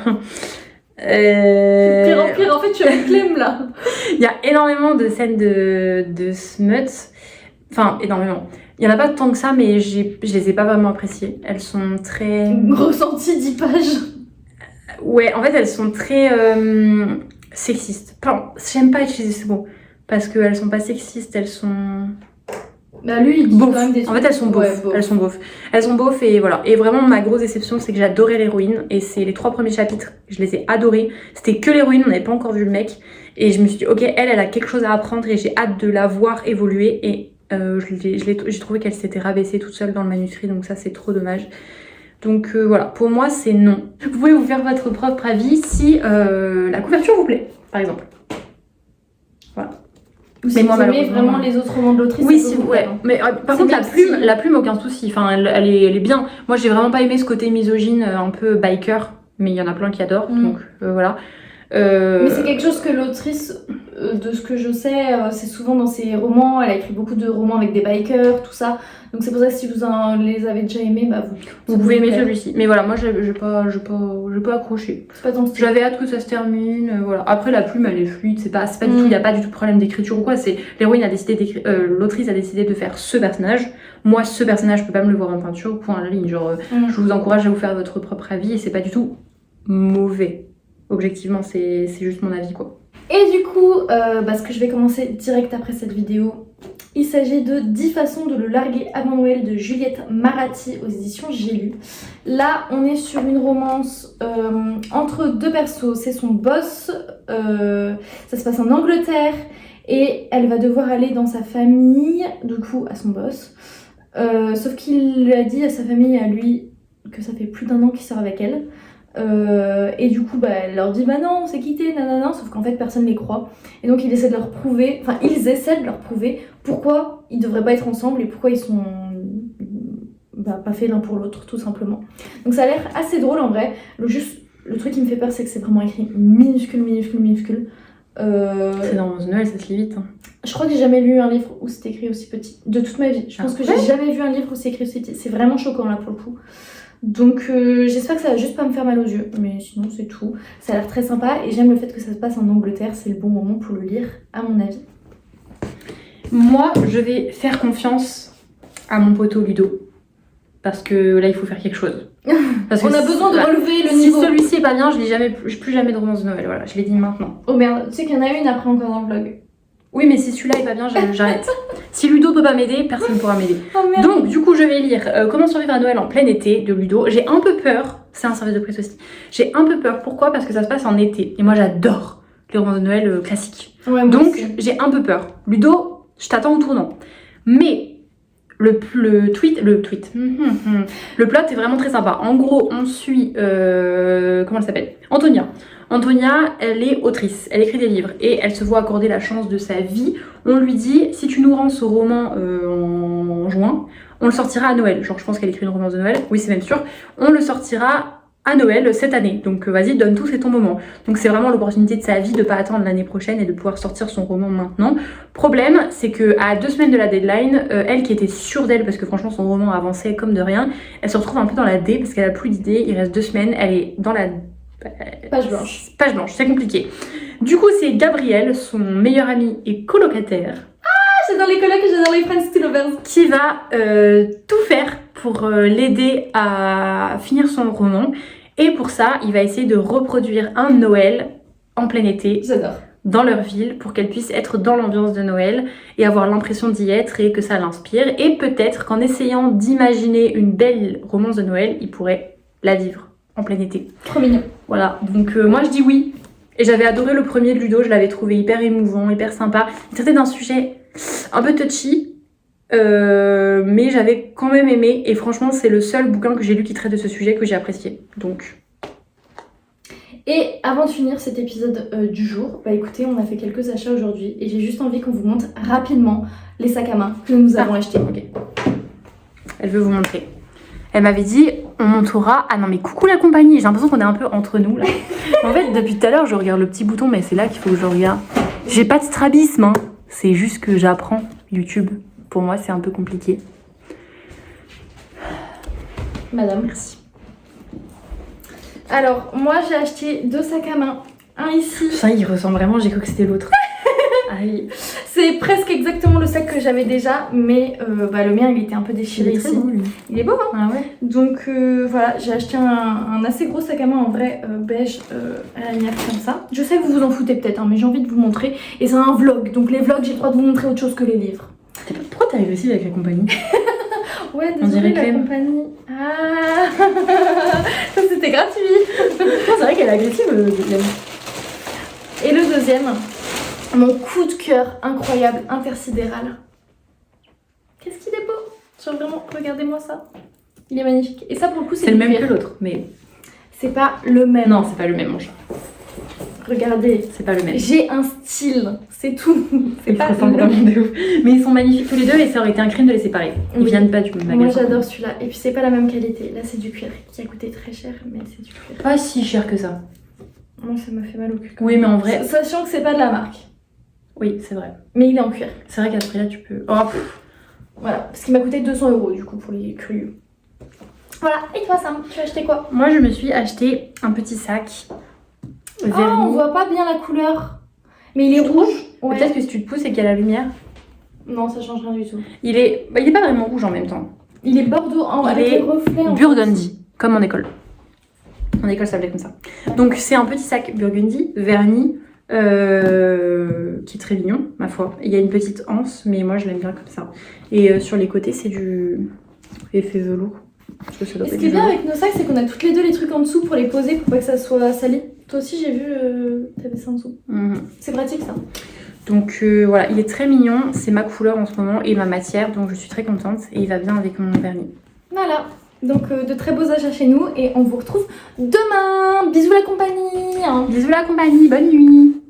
Pire, en fait, tu as une clem, là. Il y a énormément de scènes de smut. Enfin, énormément. Il n'y en a pas tant que ça, mais je les ai pas vraiment appréciées. Elles sont très... Ressenti 10 pages. Ouais, en fait, elles sont très... sexistes. Pardon, j'aime pas utiliser ce mot parce qu'elles sont pas sexistes, elles sont... Bah lui, il dit quand même des trucs. En fait, elles sont beaufs. Ouais, elles sont beaufs. Elles sont beaufs et voilà. Et vraiment, ma grosse déception, c'est que j'adorais l'héroïne et c'est les 3 premiers chapitres, je les ai adorés. C'était que l'héroïne, on n'avait pas encore vu le mec. Et je me suis dit, ok, elle a quelque chose à apprendre et j'ai hâte de la voir évoluer. Et J'ai trouvé qu'elle s'était rabaissée toute seule dans le manuscrit, donc ça c'est trop dommage. Donc voilà, pour moi c'est non. Vous pouvez vous faire votre propre avis si la couverture vous plaît, par exemple. Voilà. Ou si vous aimez vraiment les autres romans de l'autrice. Oui, si vous, ouais. Mais par contre la plume aucun souci, enfin elle est bien. Moi j'ai vraiment pas aimé ce côté misogyne un peu biker, mais il y en a plein qui adorent, donc voilà. Mais c'est quelque chose que l'autrice, de ce que je sais, c'est souvent dans ses romans, elle a écrit beaucoup de romans avec des bikers, tout ça. Donc c'est pour ça que si vous les avez déjà aimés, bah vous pouvez aimer celui-ci. Mais voilà, moi j'ai pas accroché. C'est pas ton style. J'avais hâte que ça se termine, voilà. Après la plume elle est fluide, c'est pas du tout, il y a pas du tout de problème d'écriture ou quoi. C'est l'héroïne a décidé d'écrire, l'autrice a décidé de faire ce personnage. Moi ce personnage je peux pas me le voir en peinture, point à la ligne. Genre je vous encourage à vous faire votre propre avis et c'est pas du tout mauvais. Objectivement, c'est juste mon avis, quoi. Et du coup, ce que je vais commencer direct après cette vidéo, il s'agit de 10 façons de le larguer avant Noël de Juliette Maratti aux éditions J'ai lu. Là, on est sur une romance entre deux persos, c'est son boss, ça se passe en Angleterre et elle va devoir aller dans sa famille, du coup à son boss. Sauf qu'il a dit à sa famille, à lui, que ça fait plus d'1 an qu'il sort avec elle. Et du coup elle leur dit bah non on s'est quitté nanana, sauf qu'en fait personne les croit et donc ils essaient de leur prouver pourquoi ils devraient pas être ensemble et pourquoi ils sont pas faits l'un pour l'autre tout simplement. Donc ça a l'air assez drôle en vrai, le truc qui me fait peur c'est que c'est vraiment écrit minuscule. C'est dans Noël, ça se lit vite. Hein. Je crois que j'ai jamais lu un livre où c'était écrit aussi petit de toute ma vie. Je pense que j'ai jamais vu un livre où c'est écrit aussi petit. C'est vraiment choquant là pour le coup. Donc j'espère que ça va juste pas me faire mal aux yeux, mais sinon c'est tout. Ça a l'air très sympa et j'aime le fait que ça se passe en Angleterre, c'est le bon moment pour le lire à mon avis. Moi je vais faire confiance à mon poteau Ludo, parce que là il faut faire quelque chose. Parce que on a besoin de relever le niveau. Si celui-ci est pas bien, je lis plus jamais de romance de Noël, voilà, je l'ai dit maintenant. Oh merde, tu sais qu'il y en a une après encore dans le vlog. Oui mais si celui-là est pas bien, j'arrête. Si Ludo peut pas m'aider, personne ne pourra m'aider. Oh merde. Donc du coup je vais lire Comment survivre à Noël en plein été de Ludo. J'ai un peu peur, c'est un service de presse aussi. J'ai un peu peur, pourquoi? Parce que ça se passe en été. Et moi j'adore les romans de Noël classiques. Ouais, donc j'ai un peu peur. Ludo, je t'attends au tournant. Mais le plot est vraiment très sympa. En gros on suit, comment elle s'appelle, Antonia, elle est autrice, elle écrit des livres et elle se voit accorder la chance de sa vie. On lui dit, si tu nous rends ce roman en juin, on le sortira à Noël. Genre je pense qu'elle écrit une romance de Noël, oui c'est même sûr. On le sortira à Noël cette année, donc vas-y donne tout, c'est ton moment. Donc c'est vraiment l'opportunité de sa vie de pas attendre l'année prochaine et de pouvoir sortir son roman maintenant. Problème, c'est que à 2 semaines de la deadline, elle qui était sûre d'elle parce que franchement son roman avançait comme de rien, elle se retrouve un peu dans la dé parce qu'elle a plus d'idées, il reste 2 semaines, elle est dans la page blanche. Page blanche, c'est compliqué. Du coup, c'est Gabriel, son meilleur ami et colocataire. Ah, j'adore les colocs, j'adore les Friends to Lovers. Qui va tout faire pour l'aider à finir son roman. Et pour ça, il va essayer de reproduire un Noël en plein été. J'adore. Dans leur ville pour qu'elle puisse être dans l'ambiance de Noël et avoir l'impression d'y être et que ça l'inspire. Et peut-être qu'en essayant d'imaginer une belle romance de Noël, il pourrait la vivre en plein été. Trop mignon. Voilà, donc moi je dis oui. Et j'avais adoré le premier de Ludo, je l'avais trouvé hyper émouvant, hyper sympa. Il traitait d'un sujet un peu touchy, mais j'avais quand même aimé. Et franchement, c'est le seul bouquin que j'ai lu qui traite de ce sujet que j'ai apprécié. Donc... Et avant de finir cet épisode du jour, bah écoutez, on a fait quelques achats aujourd'hui et j'ai juste envie qu'on vous montre rapidement les sacs à main que nous avons achetés. Ok. Elle veut vous montrer. Elle m'avait dit, on montrera... Ah non mais coucou la compagnie, j'ai l'impression qu'on est un peu entre nous là. En fait, depuis tout à l'heure, je regarde le petit bouton, mais c'est là qu'il faut que je regarde. J'ai pas de strabisme, hein. C'est juste que j'apprends YouTube. Pour moi, c'est un peu compliqué. Madame, merci. Alors, moi j'ai acheté 2 sacs à main. Un ici. Putain, il ressemble vraiment, j'ai cru que c'était l'autre. Aïe. C'est presque exactement le sac que j'avais déjà, mais le mien il était un peu déchiré ici. Beau, il est beau, hein. Ah ouais. Donc voilà, j'ai acheté un assez gros sac à main en vrai beige à la lumière comme ça. Je sais que vous vous en foutez peut-être, hein, mais j'ai envie de vous montrer. Et c'est un vlog, donc les vlogs j'ai le droit de vous montrer autre chose que les livres. Pourquoi t'es agressive avec la compagnie? Ouais, désolée la compagnie. Ah, ça c'était gratuit. C'est vrai qu'elle est agressive. Et le deuxième, mon coup de cœur incroyable, intersidéral. Qu'est-ce qu'il est beau. Genre vraiment, regardez-moi ça. Il est magnifique. Et ça pour le coup C'est le même cuir. que l'autre, mais C'est pas le même. non, c'est pas le même mon chat. Regardez. C'est pas le même. J'ai un style, c'est tout. C'est Ils pas se ressemblent le même. vraiment de ouf. Mais ils sont magnifiques tous les deux et ça aurait été un crime de les séparer. Ils Oui. viennent pas du magasin. Moi j'adore celui-là. Et puis c'est pas la même qualité. Là c'est du cuir qui a coûté très cher, mais c'est du cuir. Pas si cher que ça. Moi ça m'a fait mal au cul. quand Oui, même. mais en vrai. Sachant que c'est pas de la marque. Oui, c'est vrai. Mais il est en cuir. C'est vrai qu'à ce prix-là, tu peux. Oh, pff. Voilà. Parce qu'il m'a coûté 200 € du coup pour les curieux. Voilà. Et toi Sam, tu as acheté quoi? Moi, je me suis acheté un petit sac. Ah, on vernis. voit pas bien la couleur. Mais il est rouge. Ouais. Peut-être que si tu te pousses et qu'il y a la lumière. Non, ça change rien du tout. Il est pas vraiment rouge en même temps. Il est bordeaux Il avec est les reflets. en Burgundy, comme en école. En école, ça s'appelait comme ça. Donc, c'est un petit sac burgundy, verni, qui est très mignon, ma foi. Il y a une petite anse, mais moi, je l'aime bien comme ça. Et sur les côtés, c'est du effet velours. Parce que ça doit Et pas ce être qui est du bien velours. avec nos sacs, c'est qu'on a toutes les deux les trucs en dessous pour les poser pour pas que ça soit sali. Toi aussi, j'ai vu, t'avais ça en dessous. Mhm. C'est pratique ça. Donc voilà, il est très mignon, c'est ma couleur en ce moment et ma matière, donc je suis très contente et il va bien avec mon vernis. Voilà. Donc de très beaux achats chez nous et on vous retrouve demain. Bisous la compagnie. Bisous la compagnie, bonne nuit.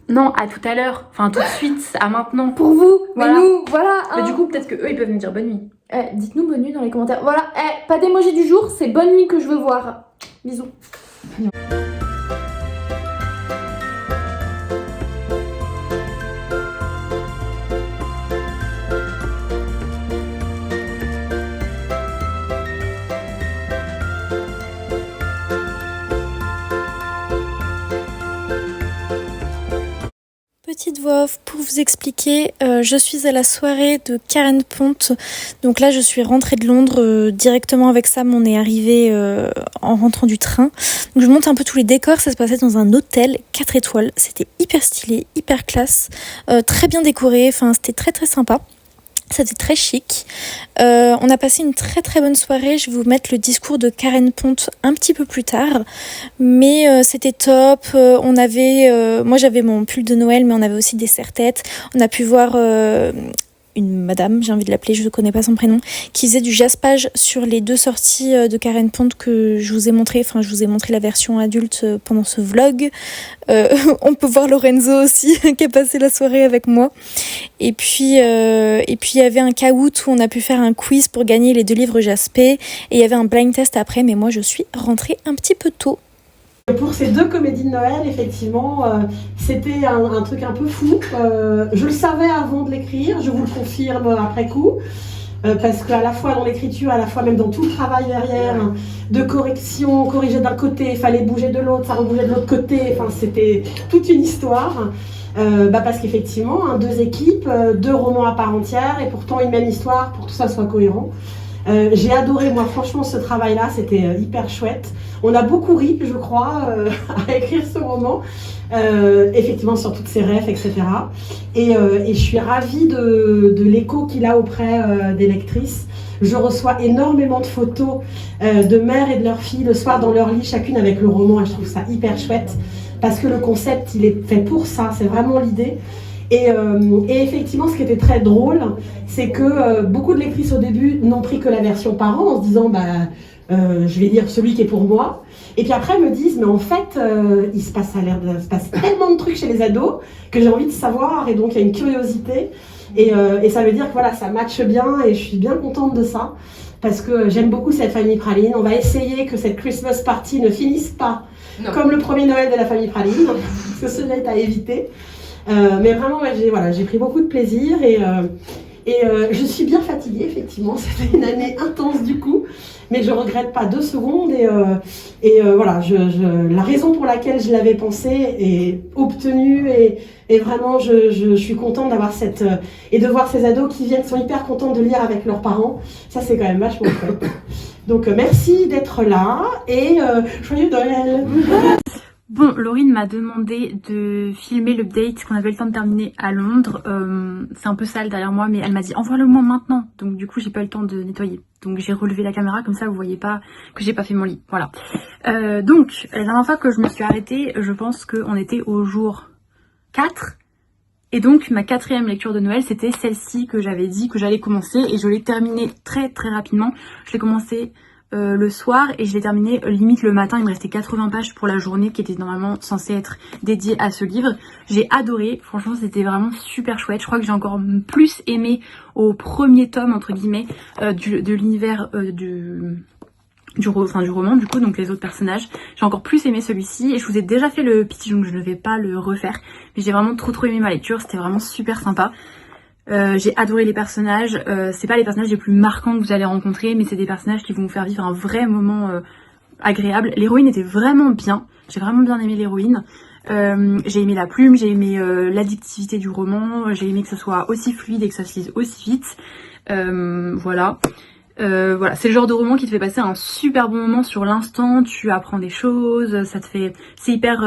Non, à tout à l'heure, enfin tout de suite, à maintenant. Pour vous, Voilà. mais nous, voilà. Mais hein. du coup, peut-être que eux, ils peuvent me dire bonne nuit. Dites-nous bonne nuit dans les commentaires. Voilà, pas d'émoji du jour, c'est bonne nuit que je veux voir. Bisous. Petite voix off pour vous expliquer, je suis à la soirée de Karen Ponte, donc là je suis rentrée de Londres directement avec Sam, on est arrivé en rentrant du train, donc je monte un peu tous les décors, ça se passait dans un hôtel 4 étoiles, c'était hyper stylé, hyper classe, très bien décoré, enfin c'était très très sympa. C'était très chic. On a passé une très très bonne soirée. Je vais vous mettre le discours de Karen Ponte un petit peu plus tard. Mais c'était top. On avait, moi j'avais mon pull de Noël, mais on avait aussi des serre-têtes. On a pu voir une madame, j'ai envie de l'appeler, je ne connais pas son prénom, qui faisait du jaspage sur les 2 sorties de Karen Ponte que je vous ai montré. Enfin, je vous ai montré la version adulte pendant ce vlog. On peut voir Lorenzo aussi, qui a passé la soirée avec moi. Et puis il y avait un caout où on a pu faire un quiz pour gagner les 2 livres Jaspé. Et il y avait un blind test après, mais moi je suis rentrée un petit peu tôt. Pour ces 2 comédies de Noël, effectivement, c'était un truc un peu fou. Je le savais avant de l'écrire, je vous le confirme après coup. Parce qu'à la fois dans l'écriture, à la fois même dans tout le travail derrière, de correction, corriger d'un côté, il fallait bouger de l'autre, ça rebougeait de l'autre côté, enfin c'était toute une histoire. Parce qu'effectivement, 2 équipes, 2 romans à part entière, et pourtant une même histoire pour que tout ça soit cohérent. J'ai adoré, moi, franchement, ce travail-là, c'était hyper chouette. On a beaucoup ri, je crois, à écrire ce roman, effectivement, sur toutes ses rêves, etc. Et je suis ravie de l'écho qu'il a auprès des lectrices. Je reçois énormément de photos de mères et de leurs filles le soir dans leur lit, chacune avec le roman, et je trouve ça hyper chouette, parce que le concept, il est fait pour ça, c'est vraiment l'idée. Et effectivement, ce qui était très drôle, c'est que beaucoup de lectrices au début n'ont pris que la version parent en se disant je vais lire celui qui est pour moi. Et puis après, elles me disent mais en fait, il se passe tellement de trucs chez les ados que j'ai envie de savoir, et donc il y a une curiosité. Et ça veut dire que voilà, ça matche bien et je suis bien contente de ça parce que j'aime beaucoup cette famille Praline. On va essayer que cette Christmas party ne finisse pas comme le premier Noël de la famille Praline, parce que cela est à éviter. Mais vraiment, j'ai pris beaucoup de plaisir et je suis bien fatiguée, effectivement. C'était une année intense du coup, mais je regrette pas 2 secondes. Voilà, la raison pour laquelle je l'avais pensé est obtenue et vraiment, je suis contente d'avoir et de voir ces ados qui sont hyper contents de lire avec leurs parents. Ça, c'est quand même vachement chouette. Donc, merci d'être là et joyeux Noël. Bon, Laurine m'a demandé de filmer l'update qu'on avait le temps de terminer à Londres. C'est un peu sale derrière moi, mais elle m'a dit envoie-le-moi maintenant. Donc du coup, j'ai pas eu le temps de nettoyer. Donc j'ai relevé la caméra, comme ça vous voyez pas que j'ai pas fait mon lit. Voilà. Donc, la dernière fois que je me suis arrêtée, je pense qu'on était au jour 4. Et donc ma 4e lecture de Noël, c'était celle-ci que j'avais dit que j'allais commencer et je l'ai terminée très rapidement. Je l'ai commencé le soir et je l'ai terminé limite le matin. Il me restait 80 pages pour la journée qui était normalement censée être dédiée à ce livre. J'ai adoré, franchement c'était vraiment super chouette. Je crois que j'ai encore plus aimé au premier tome entre guillemets de l'univers du roman du coup, donc les autres personnages. J'ai encore plus aimé celui-ci et je vous ai déjà fait le pitch donc je ne vais pas le refaire, mais j'ai vraiment trop aimé ma lecture, c'était vraiment super sympa. J'ai adoré les personnages, c'est pas les personnages les plus marquants que vous allez rencontrer, mais c'est des personnages qui vont vous faire vivre un vrai moment agréable. L'héroïne était vraiment bien, j'ai vraiment bien aimé l'héroïne. J'ai aimé la plume, j'ai aimé l'addictivité du roman, j'ai aimé que ce soit aussi fluide et que ça se lise aussi vite. Voilà, c'est le genre de roman qui te fait passer un super bon moment sur l'instant, tu apprends des choses, ça te fait... c'est hyper...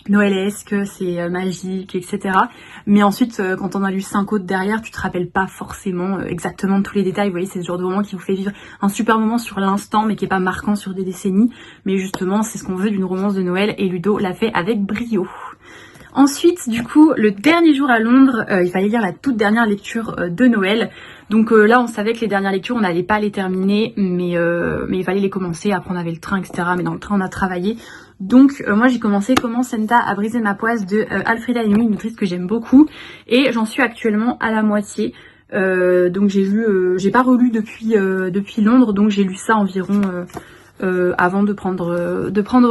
noëlesque, c'est magique, etc. Mais ensuite, quand on a lu 5 autres derrière, tu te rappelles pas forcément exactement tous les détails. Vous voyez, c'est ce genre de roman qui vous fait vivre un super moment sur l'instant, mais qui est pas marquant sur des décennies. Mais justement, c'est ce qu'on veut d'une romance de Noël, et Ludo l'a fait avec brio. Ensuite, du coup, le dernier jour à Londres, il fallait lire la toute dernière lecture de Noël. Donc là, on savait que les dernières lectures, on n'allait pas les terminer, mais il fallait les commencer. Après, on avait le train, etc. Mais dans le train, on a travaillé. Donc moi, j'ai commencé Comment Santa a brisé ma poisse de Alfreda Amy, une autrice que j'aime beaucoup. Et j'en suis actuellement à la moitié. Donc j'ai lu, j'ai pas relu depuis Londres, donc j'ai lu ça environ... avant de prendre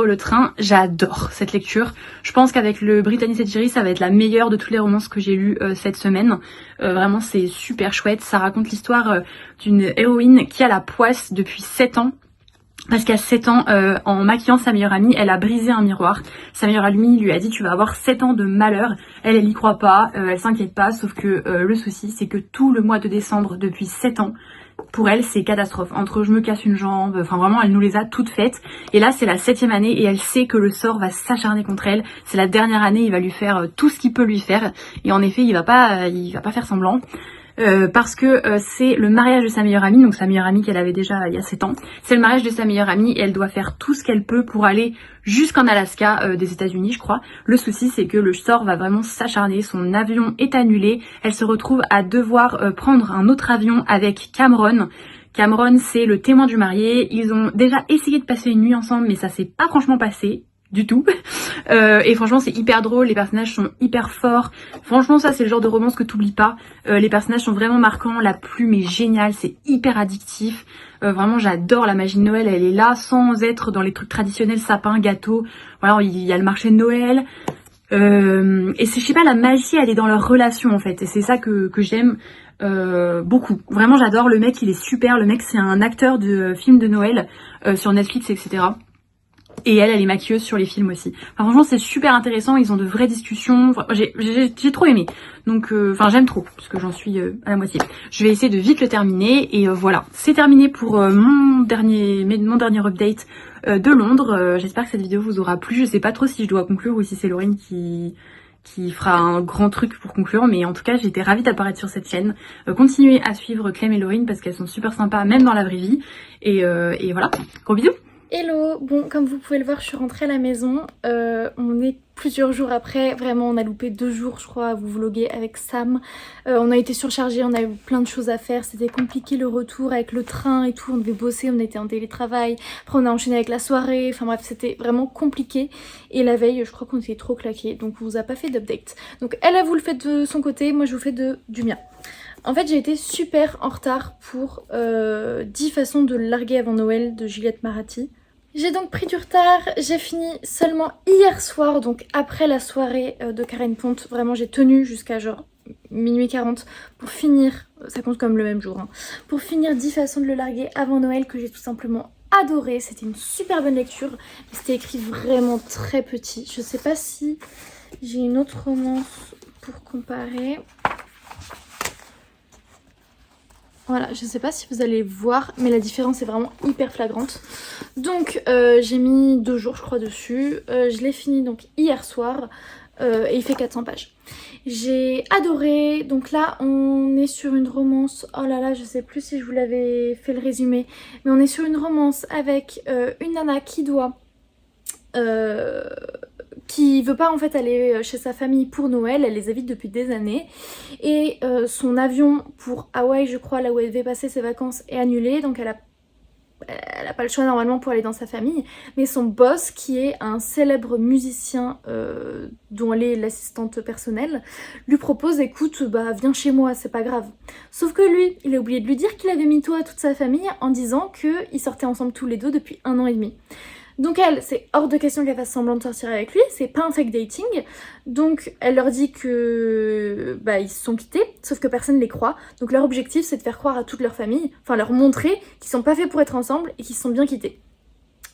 le train. J'adore cette lecture. Je pense qu'avec le Brittany Setcheri, ça va être la meilleure de toutes les romances que j'ai lues cette semaine. Vraiment, c'est super chouette. Ça raconte l'histoire d'une héroïne qui a la poisse depuis 7 ans. Parce qu'à 7 ans, en maquillant sa meilleure amie, elle a brisé un miroir. Sa meilleure amie lui a dit: tu vas avoir 7 ans de malheur. Elle y croit pas, elle s'inquiète pas, sauf que le souci, c'est que tout le mois de décembre, depuis 7 ans, pour elle, c'est catastrophe. Entre je me casse une jambe, enfin vraiment, elle nous les a toutes faites. Et là, c'est la 7e année et elle sait que le sort va s'acharner contre elle. C'est la dernière année, il va lui faire tout ce qu'il peut lui faire. Et en effet, il va pas faire semblant. Parce que c'est le mariage de sa meilleure amie, donc sa meilleure amie qu'elle avait déjà il y a 7 ans. C'est le mariage de sa meilleure amie et elle doit faire tout ce qu'elle peut pour aller jusqu'en Alaska des États-Unis, je crois. Le souci, c'est que le sort va vraiment s'acharner, son avion est annulé, elle se retrouve à devoir prendre un autre avion avec Cameron. Cameron, c'est le témoin du marié. Ils ont déjà essayé de passer une nuit ensemble, mais ça s'est pas franchement passé du tout. Et franchement, c'est hyper drôle, les personnages sont hyper forts. Franchement, ça, c'est le genre de romance que t'oublies pas. Les personnages sont vraiment marquants, la plume est géniale, c'est hyper addictif. Vraiment, j'adore la magie de Noël, elle est là sans être dans les trucs traditionnels, sapin, gâteau. Voilà, il y a le marché de Noël. Et c'est, je sais pas, la magie, elle est dans leur relation en fait. Et c'est ça que j'aime beaucoup. Vraiment, j'adore. Le mec, il est super. Le mec, c'est un acteur de films de Noël sur Netflix, etc. Et elle est maquilleuse sur les films aussi. Enfin, franchement, c'est super intéressant. Ils ont de vraies discussions. Enfin, j'ai trop aimé. Donc, enfin, j'aime trop parce que j'en suis à la moitié. Je vais essayer de vite le terminer. Et voilà, c'est terminé pour mon dernier update de Londres. J'espère que cette vidéo vous aura plu. Je sais pas trop si je dois conclure ou si c'est Laurine qui fera un grand truc pour conclure, mais en tout cas j'étais ravie d'apparaître sur cette chaîne. Continuez à suivre Clem et Laurine parce qu'elles sont super sympas même dans la vraie vie. Et voilà, gros bisous. Hello, bon comme vous pouvez le voir je suis rentrée à la maison, on est plusieurs jours après, vraiment on a loupé 2 jours je crois à vous vloguer avec Sam, on a été surchargés, on a eu plein de choses à faire, c'était compliqué le retour avec le train et tout, on devait bosser, on était en télétravail, après on a enchaîné avec la soirée, enfin bref c'était vraiment compliqué et la veille je crois qu'on était trop claqués donc on vous a pas fait d'update. Donc elle a vous le fait de son côté, moi je vous fais du mien. En fait j'ai été super en retard pour 10 façons de larguer avant Noël de Juliette Maraty. J'ai donc pris du retard, j'ai fini seulement hier soir, donc après la soirée de Karen Ponte. Vraiment j'ai tenu jusqu'à genre minuit 40 pour finir, ça compte comme le même jour, hein, pour finir 10 façons de le larguer avant Noël que j'ai tout simplement adoré. C'était une super bonne lecture, mais c'était écrit vraiment très petit. Je sais pas si j'ai une autre romance pour comparer. Voilà, je sais pas si vous allez voir, mais la différence est vraiment hyper flagrante. Donc j'ai mis 2 jours je crois dessus, je l'ai fini donc hier soir et il fait 400 pages. J'ai adoré, donc là on est sur une romance, oh là là je sais plus si je vous l'avais fait le résumé, mais on est sur une romance avec une nana qui doit qui veut pas en fait aller chez sa famille pour Noël, elle les évite depuis des années. Et son avion pour Hawaï, je crois, là où elle devait passer ses vacances, est annulé, donc elle a pas le choix normalement pour aller dans sa famille, mais son boss, qui est un célèbre musicien dont elle est l'assistante personnelle, lui propose, écoute, bah viens chez moi, c'est pas grave. Sauf que lui, il a oublié de lui dire qu'il avait mytho à toute sa famille en disant qu'ils sortaient ensemble tous les deux depuis 1 an et demi. Donc elle, c'est hors de question qu'elle fasse semblant de sortir avec lui, c'est pas un fake dating. Donc elle leur dit que bah ils se sont quittés, sauf que personne les croit. Donc leur objectif, c'est de faire croire à toute leur famille, enfin leur montrer qu'ils sont pas faits pour être ensemble et qu'ils se sont bien quittés.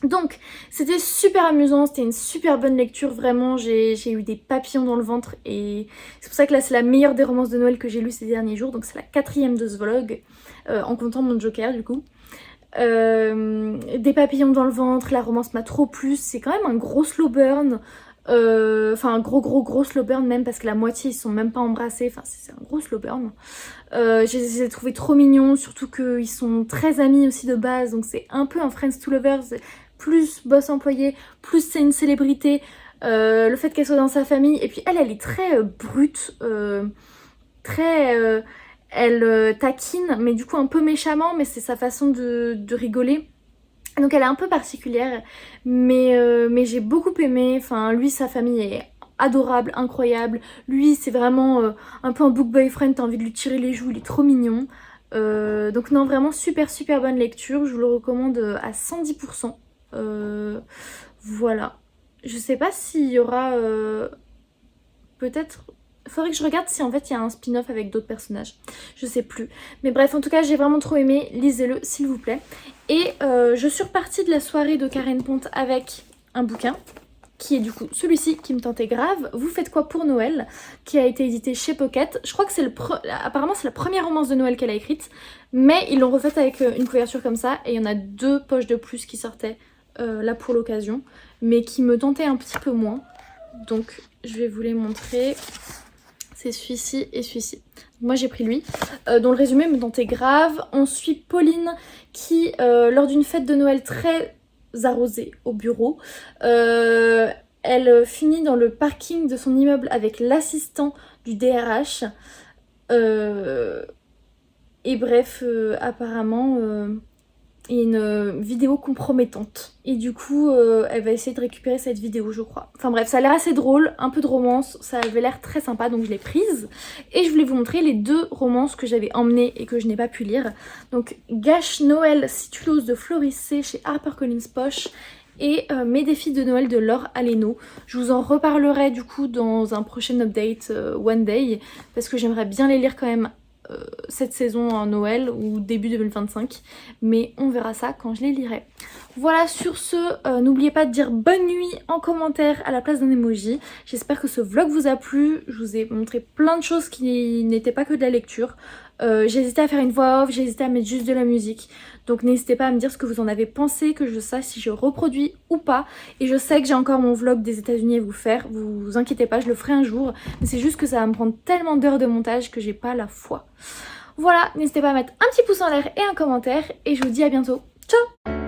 Donc c'était super amusant, c'était une super bonne lecture, vraiment j'ai eu des papillons dans le ventre et c'est pour ça que là c'est la meilleure des romances de Noël que j'ai lues ces derniers jours, donc c'est la 4e de ce vlog, en comptant mon Joker du coup. Des papillons dans le ventre, la romance m'a trop plu, c'est quand même un gros slow burn, enfin un gros slow burn même parce que la moitié ils sont même pas embrassés, enfin c'est un gros slow burn. Je les ai trouvés trop mignons, surtout qu'ils sont très amis aussi de base, donc c'est un peu un friends to lovers, plus boss employé, plus c'est une célébrité, le fait qu'elle soit dans sa famille, et puis elle est très brute, très... elle taquine, mais du coup un peu méchamment, mais c'est sa façon de rigoler. Donc elle est un peu particulière, mais j'ai beaucoup aimé. Enfin, lui, sa famille est adorable, incroyable. Lui, c'est vraiment un peu un book boyfriend, t'as envie de lui tirer les joues, il est trop mignon. Donc non, vraiment super bonne lecture, je vous le recommande à 110%. Voilà. Je sais pas s'il y aura... peut-être... Faudrait que je regarde si en fait il y a un spin-off avec d'autres personnages. Je sais plus. Mais bref, en tout cas, j'ai vraiment trop aimé. Lisez-le, s'il vous plaît. Et je suis repartie de la soirée de Karen Ponte avec un bouquin, qui est du coup celui-ci qui me tentait grave. Vous faites quoi pour Noël, qui a été édité chez Pocket. Je crois que c'est apparemment c'est la première romance de Noël qu'elle a écrite. Mais ils l'ont refaite avec une couverture comme ça. Et il y en a 2 poches de plus qui sortaient là pour l'occasion. Mais qui me tentaient un petit peu moins. Donc je vais vous les montrer. C'est celui-ci et celui-ci. Moi j'ai pris lui, dont le résumé me tentait grave. On suit Pauline qui, lors d'une fête de Noël très arrosée au bureau, elle finit dans le parking de son immeuble avec l'assistant du DRH. Et bref, apparemment... il y a une vidéo compromettante. Et du coup, elle va essayer de récupérer cette vidéo, je crois. Enfin bref, ça a l'air assez drôle, un peu de romance, ça avait l'air très sympa, donc je l'ai prise. Et je voulais vous montrer les 2 romances que j'avais emmenées et que je n'ai pas pu lire. Donc, Gâche Noël, si tu l'oses de Floris C. chez HarperCollins Poche. Et Mes défis de Noël de Laure Aleno. Je vous en reparlerai du coup dans un prochain update One Day, parce que j'aimerais bien les lire quand même cette saison en Noël ou début 2025, mais on verra ça quand je les lirai. Voilà, sur ce, n'oubliez pas de dire bonne nuit en commentaire à la place d'un emoji. J'espère que ce vlog vous a plu. Je vous ai montré plein de choses qui n'étaient pas que de la lecture. J'ai hésité à faire une voix off, j'ai hésité à mettre juste de la musique. Donc n'hésitez pas à me dire ce que vous en avez pensé, que je sache si je reproduis ou pas. Et je sais que j'ai encore mon vlog des États-Unis à vous faire, vous inquiétez pas, je le ferai un jour. Mais c'est juste que ça va me prendre tellement d'heures de montage que j'ai pas la foi. Voilà, n'hésitez pas à mettre un petit pouce en l'air et un commentaire. Et je vous dis à bientôt. Ciao!